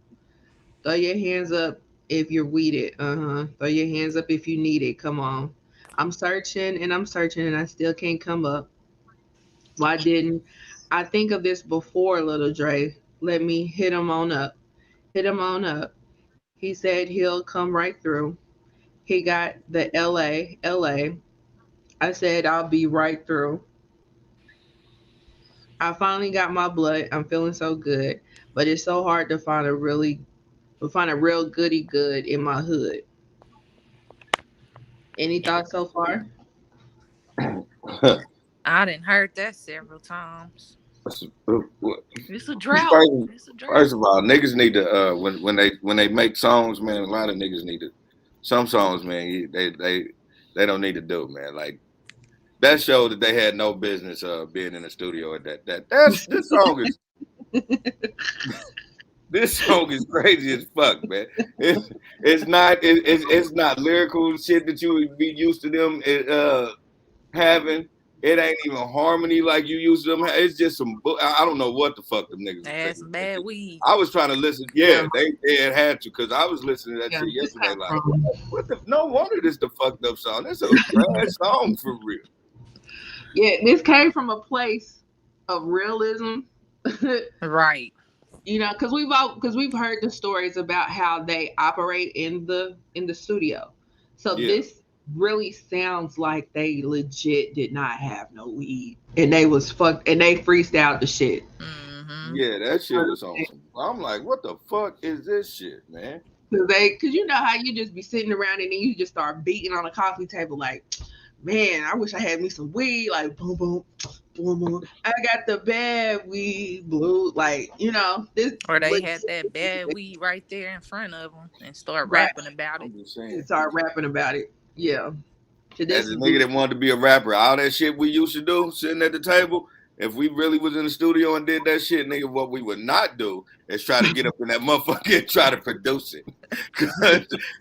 Throw your hands up if you're weeded. Throw your hands up if you need it. Come on. I'm searching and I still can't come up. Why didn't I think of this before, little Dre? Let me hit him on up. Hit him on up. He said he'll come right through. He got the LA. I said I'll be right through. I finally got my blood. I'm feeling so good. But it's so hard to find a real goody good in my hood. Any thoughts so far? I didn't heard that several times. It's a drought. First of all, niggas need to when they make songs, man. A lot of niggas need to. Some songs, man, they don't need to do, man. Like that showed that they had no business being in the studio at that's this song is. This song is crazy as fuck, man. It's not lyrical shit that you would be used to them having. It ain't even harmony like you used to them. It's just some. I don't know what the fuck them niggas. That's some bad weed. I was trying to listen. Yeah, they had to because I was listening to that shit yesterday. Like, what the? No wonder this the fucked up song. That's a trash song for real. Yeah, this came from a place of realism, right? You know, because we've heard the stories about how they operate in the studio. So this really sounds like they legit did not have no weed and they was fucked and they freestyled the shit. Mm-hmm. Yeah, that shit was awesome. I'm like, what the fuck is this shit, man? Cause you know how you just be sitting around and then you just start beating on a coffee table like, man, I wish I had me some weed. Like boom, boom, boom, boom. I got the bad weed blue. Like this Or they had legit. that bad weed right there in front of them and start Right. rapping about it. I'm just And saying. start rapping about it. Yeah. So As this a is nigga that wanted to be a rapper, all that shit we used to do, sitting at the table, if we really was in the studio and did that shit, nigga, what we would not do is try to get up in that motherfucker and try to produce it. Cause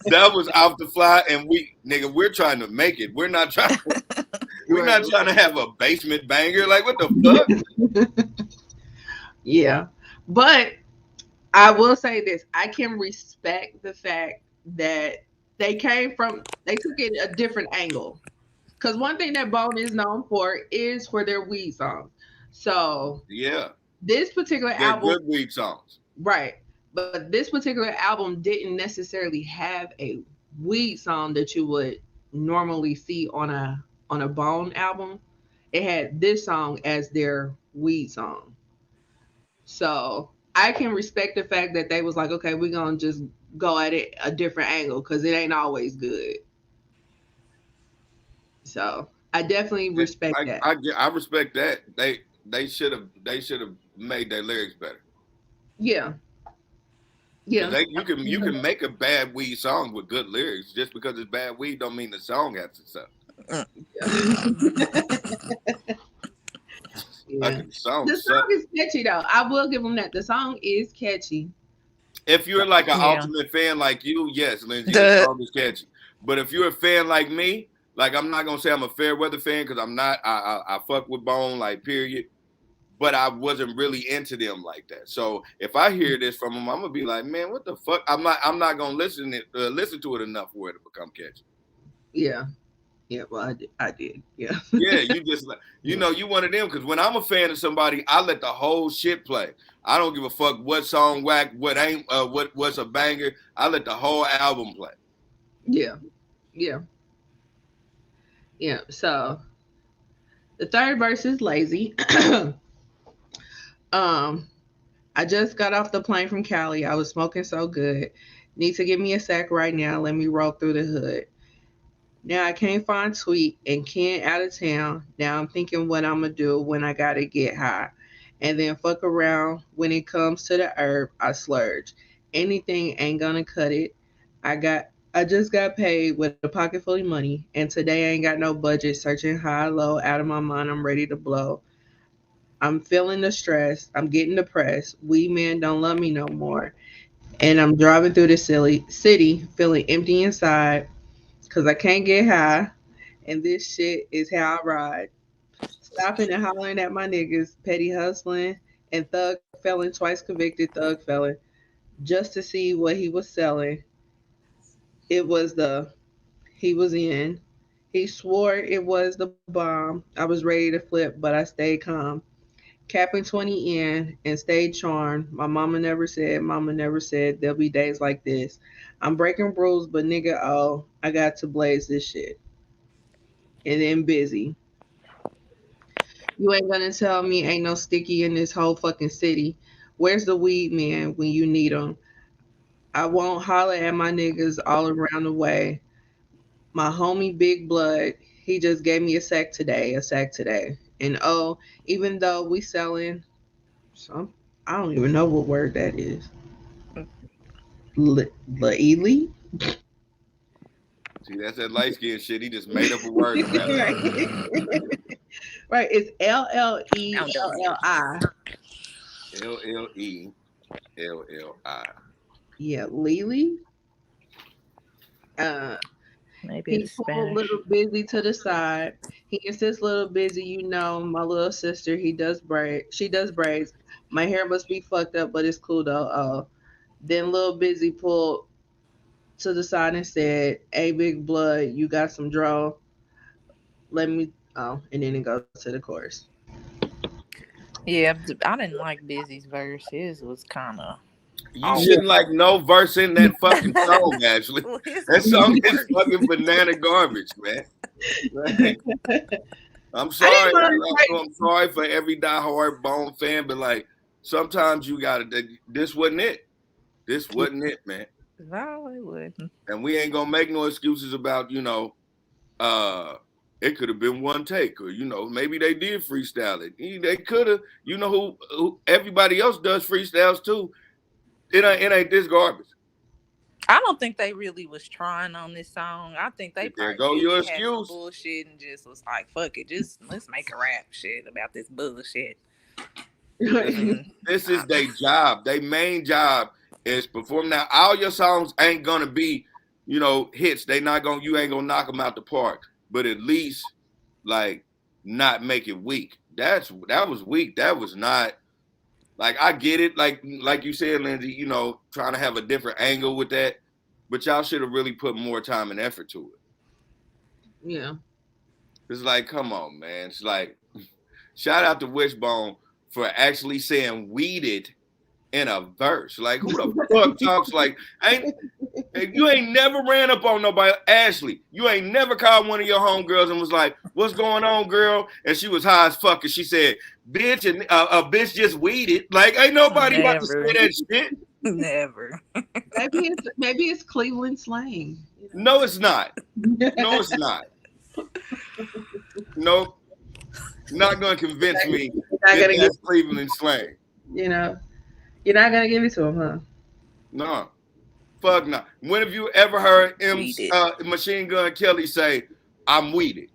that was off the fly, and we're trying to make it. We're not trying to have a basement banger. Like, what the fuck? yeah. But I will say this. I can respect the fact that they took it a different angle. Because one thing that Bone is known for is for their weed songs. So Yeah. this particular They're album, good weed songs. right? But this particular album didn't necessarily have a weed song that you would normally see on a Bone album. It had this song as their weed song. So I can respect the fact that they was like, okay, we're gonna just go at it a different angle because it ain't always good. So I definitely respect that. I respect that. They should have made their lyrics better. Yeah. Yeah. You can make a bad weed song with good lyrics. Just because it's bad weed don't mean the song has to suck. Yeah. The song is catchy though. I will give them that. The song is catchy. If you're like an ultimate fan like you, yes, Lindsay, the song is catchy. But if you're a fan like me, like I'm not gonna say I'm a fair weather fan because I'm not. I fuck with Bone, like period. But I wasn't really into them like that. So if I hear this from them, I'm gonna be like, man, what the fuck? I'm not gonna listen to it enough for it to become catchy. Yeah. Yeah, well, I did. Yeah. Yeah, you just like you one of them because when I'm a fan of somebody, I let the whole shit play. I don't give a fuck what song whack, what ain't, what's a banger. I let the whole album play. Yeah, yeah, yeah. So the third verse is lazy. I just got off the plane from Cali. I was smoking so good. Need to give me a sack right now. Let me roll through the hood. Now I can't find Tweet and Ken out of town. Now I'm thinking what I'm gonna do when I gotta get high. And then fuck around when it comes to the herb, I splurge. Anything ain't gonna cut it. I just got paid with a pocket full of money, and today I ain't got no budget. Searching high, low, out of my mind. I'm ready to blow. I'm feeling the stress. I'm getting depressed. We men don't love me no more. And I'm driving through the city, feeling empty inside, cause I can't get high. And this shit is how I ride. Stopping and hollering at my niggas, petty hustling, and thug felon, twice convicted thug felon, just to see what he was selling. It was the he was in. He swore it was the bomb. I was ready to flip, but I stayed calm. Capping 20 in and stayed charmed. Mama never said there'll be days like this. I'm breaking rules, but nigga, oh, I got to blaze this shit. And then busy. You ain't gonna tell me ain't no sticky in this whole fucking city. Where's the weed man when you need him? I won't holler at my niggas all around the way. My homie Big Blood, he just gave me a sack today. And oh, even though we selling some, I don't even know what word that is. Laili? See, that's that light skin shit. He just made up a word. Right, it's LLELLI. LLELLI. Yeah, Lily. Maybe He it's pulled Spanish. little busy to the side. He insists little busy, my little sister, she does braids. My hair must be fucked up, but it's cool though. Then little busy pulled to the side and said, hey Big Blood, you got some draw? Let me and then it goes to the chorus. Yeah, I didn't like Busy's verse. His was kind of. You shouldn't like no verse in that fucking song, actually. That song is fucking banana garbage, man. Like, I'm sorry. I'm sorry for every diehard Bone fan, but like sometimes you gotta. This wasn't it. This wasn't it, man. No, it wouldn't. And we ain't gonna make no excuses about, it could have been one take, or maybe they did freestyle it. They could have, who everybody else does freestyles too. It ain't this garbage. I don't think they really was trying on this song. I think they There probably go your really had some excuse. bullshit and just was like, fuck it, just let's make a rap shit about this bullshit. This is their job. Their main job is perform. Now, all your songs ain't gonna be, hits. You ain't gonna knock them out the park. But at least, like, not make it weak. That was weak. That was not. Like, I get it, like you said, Lindsay, trying to have a different angle with that. But y'all should have really put more time and effort to it. Yeah. It's like, come on, man. It's like, shout out to Wishbone for actually saying weeded in a verse. Like, who the fuck talks like, you ain't never ran up on nobody. Ashley, you ain't never called one of your homegirls and was like, what's going on, girl? And she was high as fuck and she said, bitch, and a bitch just weeded. Like, ain't nobody about to say that shit. Never. Maybe it's Cleveland slang. No, it's not. No, it's not. Nope. Not gonna convince me that that's Cleveland slang. You're not gonna give it to him, huh? No. Fuck no. When have you ever heard Machine Gun Kelly say, I'm weeded?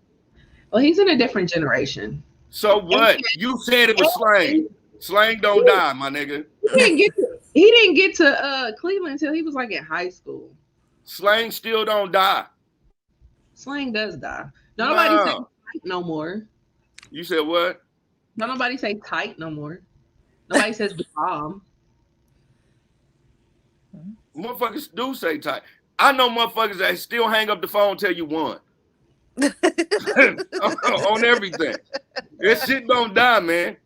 Well, he's in a different generation. So what? You said it was slang. Slang don't die, my nigga. He didn't get to Cleveland until he was like in high school. Slang still don't die. Slang does die. Nobody say tight no more. You said what? Nobody say tight no more. Nobody says bomb. Motherfuckers do say tight. I know motherfuckers that still hang up the phone and tell you won. On everything. That shit don't die, man.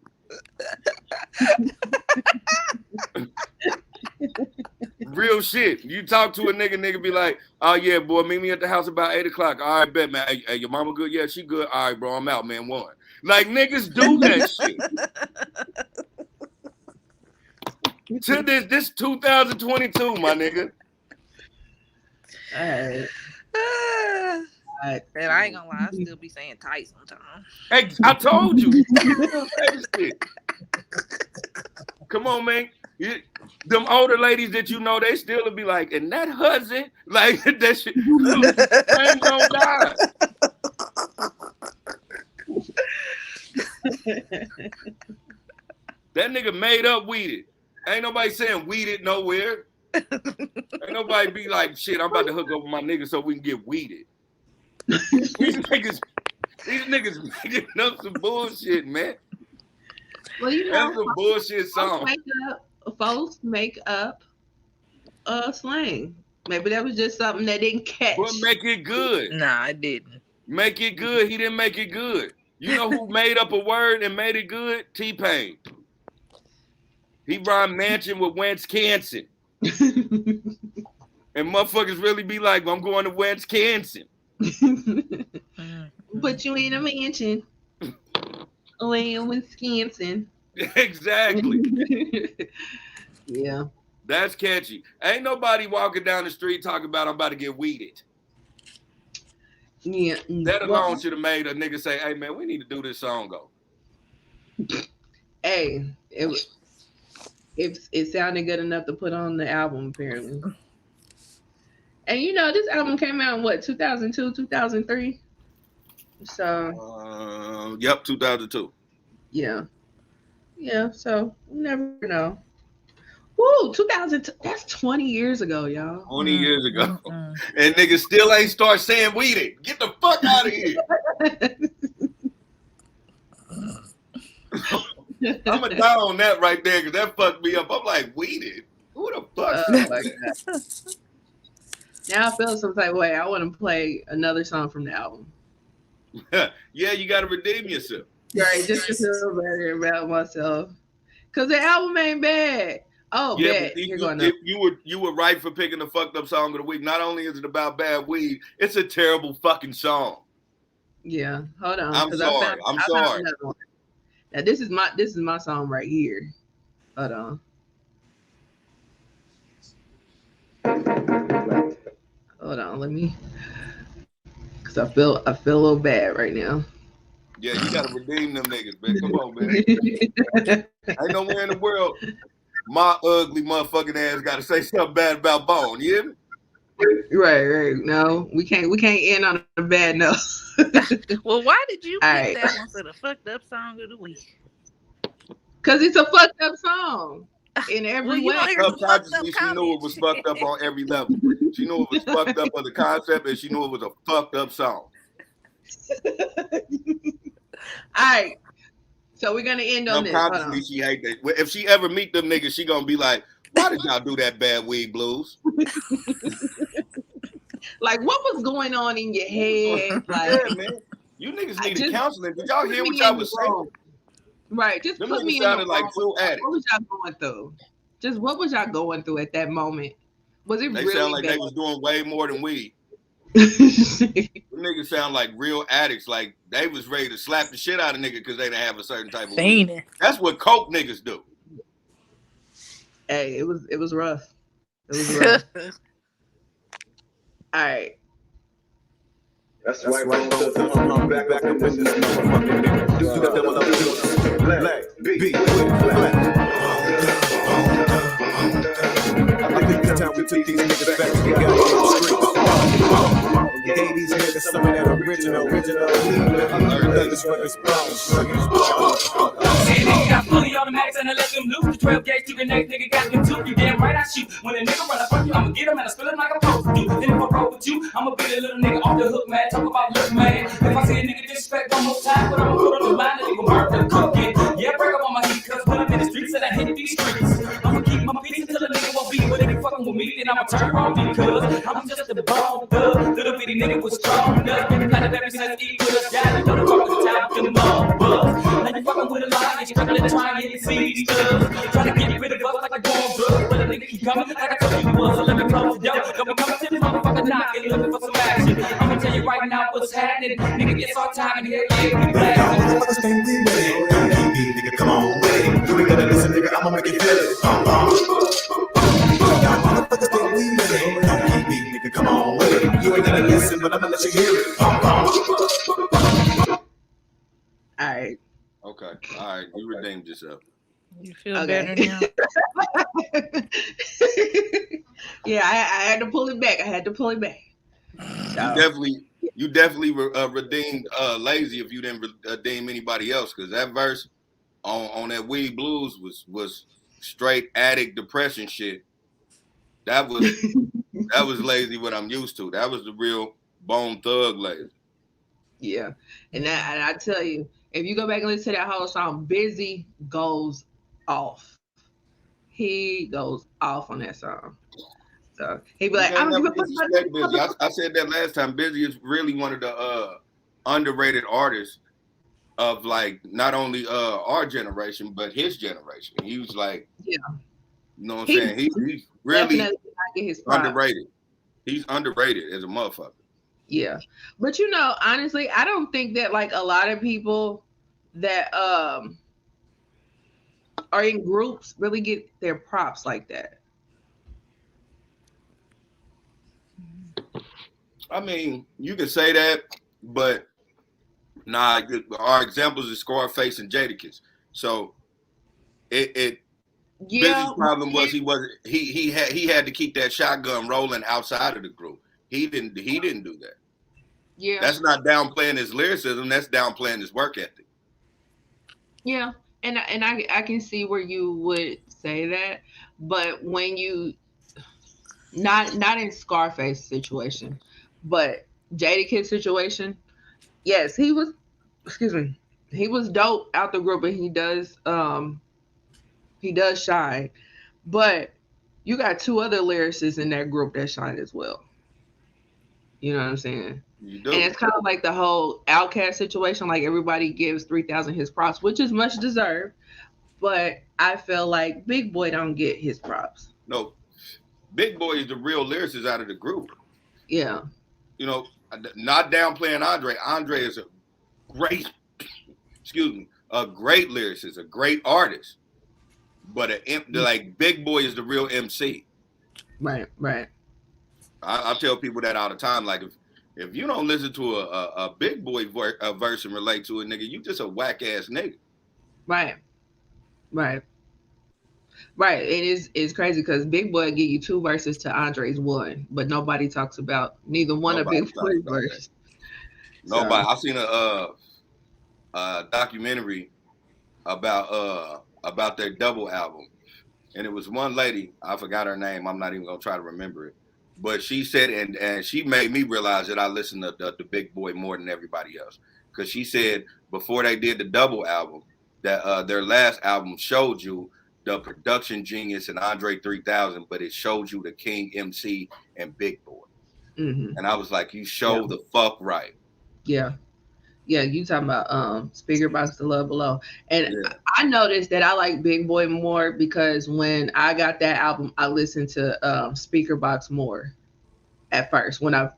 Real shit. You talk to a nigga be like, oh yeah, boy, meet me at the house about 8 o'clock. All right, bet, man. Hey, your mama good? Yeah, she good. All right, bro, I'm out, man. One. Like, niggas do that shit. To this 2022, my nigga. All right. And I ain't gonna lie, I still be saying tight sometimes. Hey, I told you. Come on, man. Them older ladies that they still will be like, and that husband, like that shit ain't gonna die. That nigga made up weeded. Ain't nobody saying weeded nowhere. Ain't nobody be like, shit, I'm about to hook up with my nigga so we can get weeded. These niggas making up some bullshit, man. Well, that's a bullshit song. Folks make up slang. Maybe that was just something that didn't catch. But make it good. Nah, it didn't. Make it good. He didn't make it good. You know who made up a word and made it good? T-Pain. He rhymed mansion with Wisconsin. And motherfuckers really be like, I'm going to Wisconsin. But you ain't a mansion. In Wisconsin. Exactly. Yeah. That's catchy. Ain't nobody walking down the street talking about I'm about to get weeded. Yeah. That alone should have made a nigga say, hey man, we need to do this song go. Hey, it sounded good enough to put on the album, apparently. And this album came out in what, 2002, 2003? So yep, 2002. Yeah. Yeah, so you never know. Woo, 2002, that's 20 years ago, y'all. 20 years ago. And niggas still ain't start saying weeded. Get the fuck out of here. I'm going to die on that right there because that fucked me up. I'm like, weeded? Who the fuck? Now I feel some type of way. I want to play another song from the album. Yeah, you got to redeem yourself. Right, just to feel better about myself. Because the album ain't bad. Oh, yeah, you were right for picking the fucked up song of the week. Not only is it about bad weed, it's a terrible fucking song. Yeah, hold on. I'm sorry. I'm sorry. Now this is my song right here. Hold on. Hold on, let me, cause I feel a little bad right now. Yeah, you gotta redeem them niggas, man. Come on, man. Ain't nowhere in the world my ugly motherfucking ass gotta say something bad about Bone. You hear me? Right. No, we can't end on a bad note. Well, why did you All pick right, that one for the fucked up song of the week? cause it's a fucked up song in Well, every you know, way. there's some fucked up Subconsciously, she knew it was comments. fucked up on every level. She knew it was fucked up on the concept, and she knew it was a fucked up song. All right, so we're gonna end on this. Hold Subconsciously, on. she hate that. If she ever meet them niggas, she gonna be like, "Why did y'all do that bad weed blues?" Like, what was going on in your head? Yeah, Like, man. You niggas needed just counseling. Did y'all put hear what me y'all in the was saying? room. Right, just Them put niggas me in the sounded like room. true What addicts. was y'all going through? Just what was y'all going through at that moment? Was it They really sound like bad? they was doing way more than weed. Them niggas sound like real addicts. Like they was ready to slap the shit out of nigga because they didn't have a certain type of weed. Fiending. That's what coke niggas do. Hey, it was rough. It was rough. All right. That's why Bone says I'm back up in this motherfucking nigga. Do the double up to Black B Black. I think it's time we took these niggas back to the goddamn streets. And gave these niggas some of that original heat. Thuggish fuckers bones. Hey, nigga got fully automatics and I let them loose. The 12 gauge to the next nigga got them too. You damn right I shoot. When a nigga run up on you, I'ma get him and I spill him like I'm supposed to do. Then if I roll with you, I'ma beat a little nigga off the hook, man. Talk about look, man. If I see a nigga disrespect one more time, but I'ma put on the line and he gon' burn the cookie. Yeah, break up on my heat, cause when I'm in the streets and I hit these streets, I'ma keep my peace until a nigga won't be. But if he fucking with me, then I'ma turn on me, cause I'm just a bone thug. Little bitty nigga with strong nuts. Been planted every since eat with us, yeah. Don't fuck with the time, them buzz. Now you fucking with a lie, you struggling to try and get these stuff. Trying to get rid of us like a bomb drug. But a nigga keep coming, like I told you was. So let me close the door. Don't be coming to the motherfucker knock and looking for some action. I'ma tell you right now what's happening. Nigga, it's our time and here, yeah, we blasting. Motherfuckers think we with it. Don't keep nigga, come on with it. You ain't gotta listen, nigga, I'ma make you feel it. Y'all motherfuckers think we with it. Don't keep me, nigga, come on with it. You ain't gotta listen, but I'ma let you hear it. All right. Okay. All right. You redeemed yourself. You feel Okay. better now? Yeah, I had to pull it back. You definitely redeemed Lazy if you didn't redeem anybody else, because that verse on that weed blues was straight addict depression shit. That was Lazy what I'm used to. That was the real Bone Thug Lazy. Yeah, and I tell you, if you go back and listen to that whole song, Busy goes off. He goes off on that song. So he be like, You I can't don't never give a disrespect Busy. fuck. I said that last time. Busy is really one of the underrated artists of like not only our generation but his generation. He was like, Yeah, you know what I'm saying? He's really definitely not get his props. underrated. He's underrated as a motherfucker. Yeah, but honestly, I don't think that like a lot of people that are in groups really get their props like that. I mean, you can say that, but nah. Our examples is Scarface and Jadakiss. So it Yeah, Busy's problem was he had to keep that shotgun rolling outside of the group. He didn't do that. yeah, That's not downplaying his lyricism. That's downplaying his work ethic. yeah, and I can see where you would say that, but when you not in Scarface situation, but Jadakiss situation, yes, he was. Excuse me, he was dope out the group, and he does shine, but you got two other lyricists in that group that shine as well. You know what I'm saying? You do. And it's kind of like the whole Outcast situation. Like everybody gives 3,000 his props, which is much deserved. But I feel like Big Boy don't get his props. No, Big Boy is the real lyricist out of the group. Yeah. You know, not downplaying Andre. Andre is a great lyricist, a great artist. But like Big Boy is the real MC. Right. I tell people that all the time. Like if you don't listen to a big boy verse and relate to it, nigga, you just a whack ass nigga. Right. Right. Right. It's crazy because Big Boy give you two verses to Andre's one, but nobody talks about neither one of Nobody Big talks Boy's about that. verses. Nobody. So I seen a documentary about their double album, and it was one lady. I forgot her name. I'm not even gonna try to remember it. But she said, and she made me realize that I listened to the Big Boy more than everybody else. Because she said before they did the double album, that their last album showed you the production genius and Andre 3000, but it showed you the King MC and Big Boy. hmm And I was like, you yeah. show the fuck right. Yeah. Yeah, you talking about Speaker Box the Love Below. And Yeah. I noticed that I like Big Boy more because when I got that album, I listened to Speaker Box more at first. When I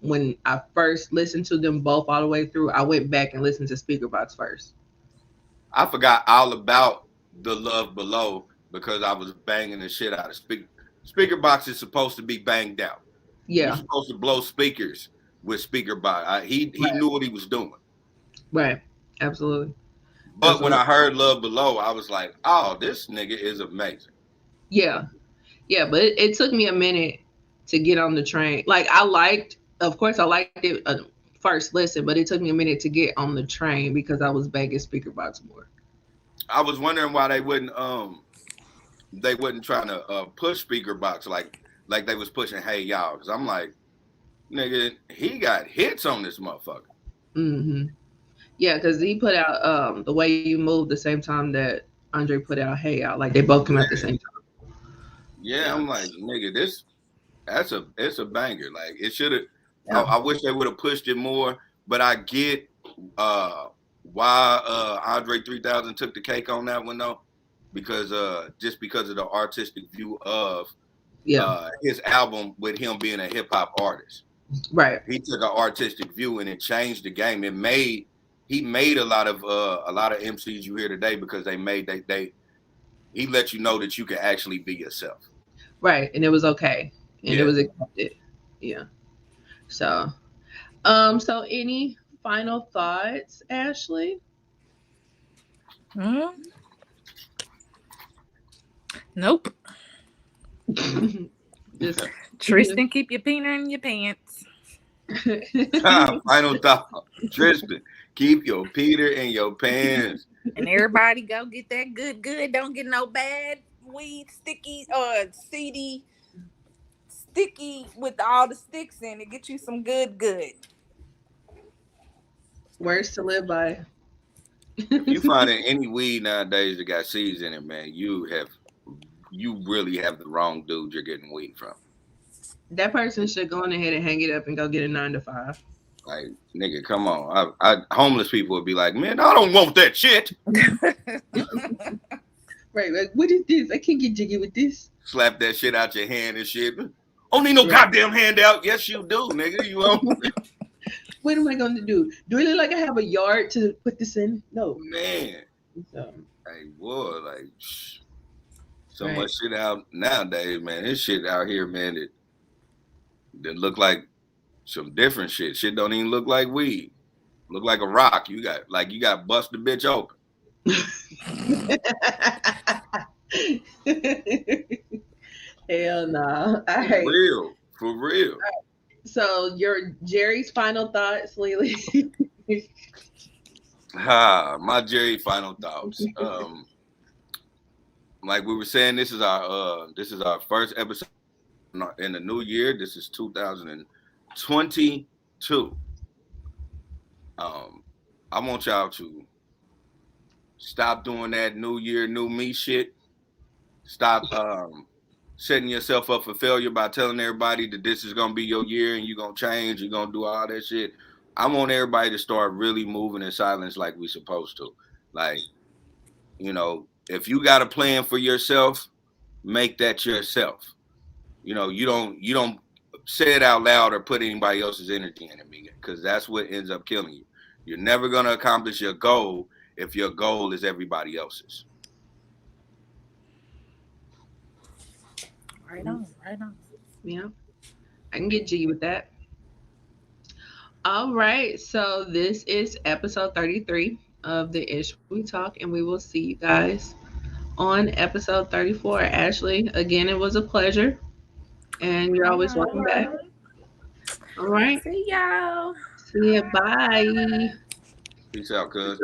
first listened to them both all the way through, I went back and listened to Speaker Box first. I forgot all about the Love Below because I was banging the shit out of speaker box is supposed to be banged out. You're Yeah, supposed to blow speakers with speaker box. He right, knew what he was doing. right. Absolutely. But when Absolutely. I heard Love Below, I was like, oh, this nigga is amazing. Yeah. Yeah, but it took me a minute to get on the train. Like of course, I liked it first listen, but it took me a minute to get on the train because I was banging Speaker Box more. I was wondering why they wasn't trying to push speaker box like they was pushing Hey Y'all, because I'm like, nigga, he got hits on this motherfucker. hmm Yeah, because he put out the way you move the same time that Andre put out Hey Out. Like they both come out the same time. Yeah, Yeah. I'm like, nigga, it's a banger. Like it should have. Yeah. I wish they would have pushed it more, but I get why Andre 3000 took the cake on that one though, because just because of the artistic view of Yeah. his album with him being a hip hop artist. Right. He took an artistic view and it changed the game. He made a lot of MCs you hear today because he let you know that you can actually be yourself. Right. And it was okay. And it Yeah. was accepted. Yeah. So so any final thoughts, Ashley? Hmm? Nope. Just Tristan, keep your peanut in your pants. Final thought, Tristan, keep your Peter in your pants. And everybody go get that good. Don't get no bad weed, sticky, CD, sticky with all the sticks in it. Get you some good. words to live by. If you find any weed nowadays that got seeds in it, man, you really have the wrong dude you're getting weed from. That person should go on ahead and hang it up and go get a 9 to 5. Like, nigga, come on. Homeless people would be like, man, I don't want that shit. Right, like what is this? I can't get jiggy with this. Slap that shit out your hand and shit. Don't need no goddamn handout. Yes, you do, nigga. You own it. What am I going to do? Do I look like I have a yard to put this in? No. Man. So, Hey, boy, like, so right. much shit out nowadays, man. This shit out here, man, that look like some different shit. Shit don't even look like weed. Look like a rock. You got bust the bitch open. Hell no. All right. For real. So your Jerry's final thoughts, Lily. My Jerry final thoughts. Like we were saying, this is our first episode in the new year. This is 2022. I want y'all to stop doing that new year, new me shit. Stop setting yourself up for failure by telling everybody that this is gonna be your year and you're gonna change, you're gonna do all that shit. I want everybody to start really moving in silence like we supposed to. Like, you know, if you got a plan for yourself, make that yourself. You know, you don't say it out loud or put anybody else's energy in it, because that's what ends up killing you. You're never gonna accomplish your goal if your goal is everybody else's. Right on. Yeah. I can get G with that. All right, so this is episode 33 of the Ish We Talk, and we will see you guys on episode 34. Ashley, again, it was a pleasure, and you're always welcome back. All right, See y'all. see you. Bye. Peace out, cuz.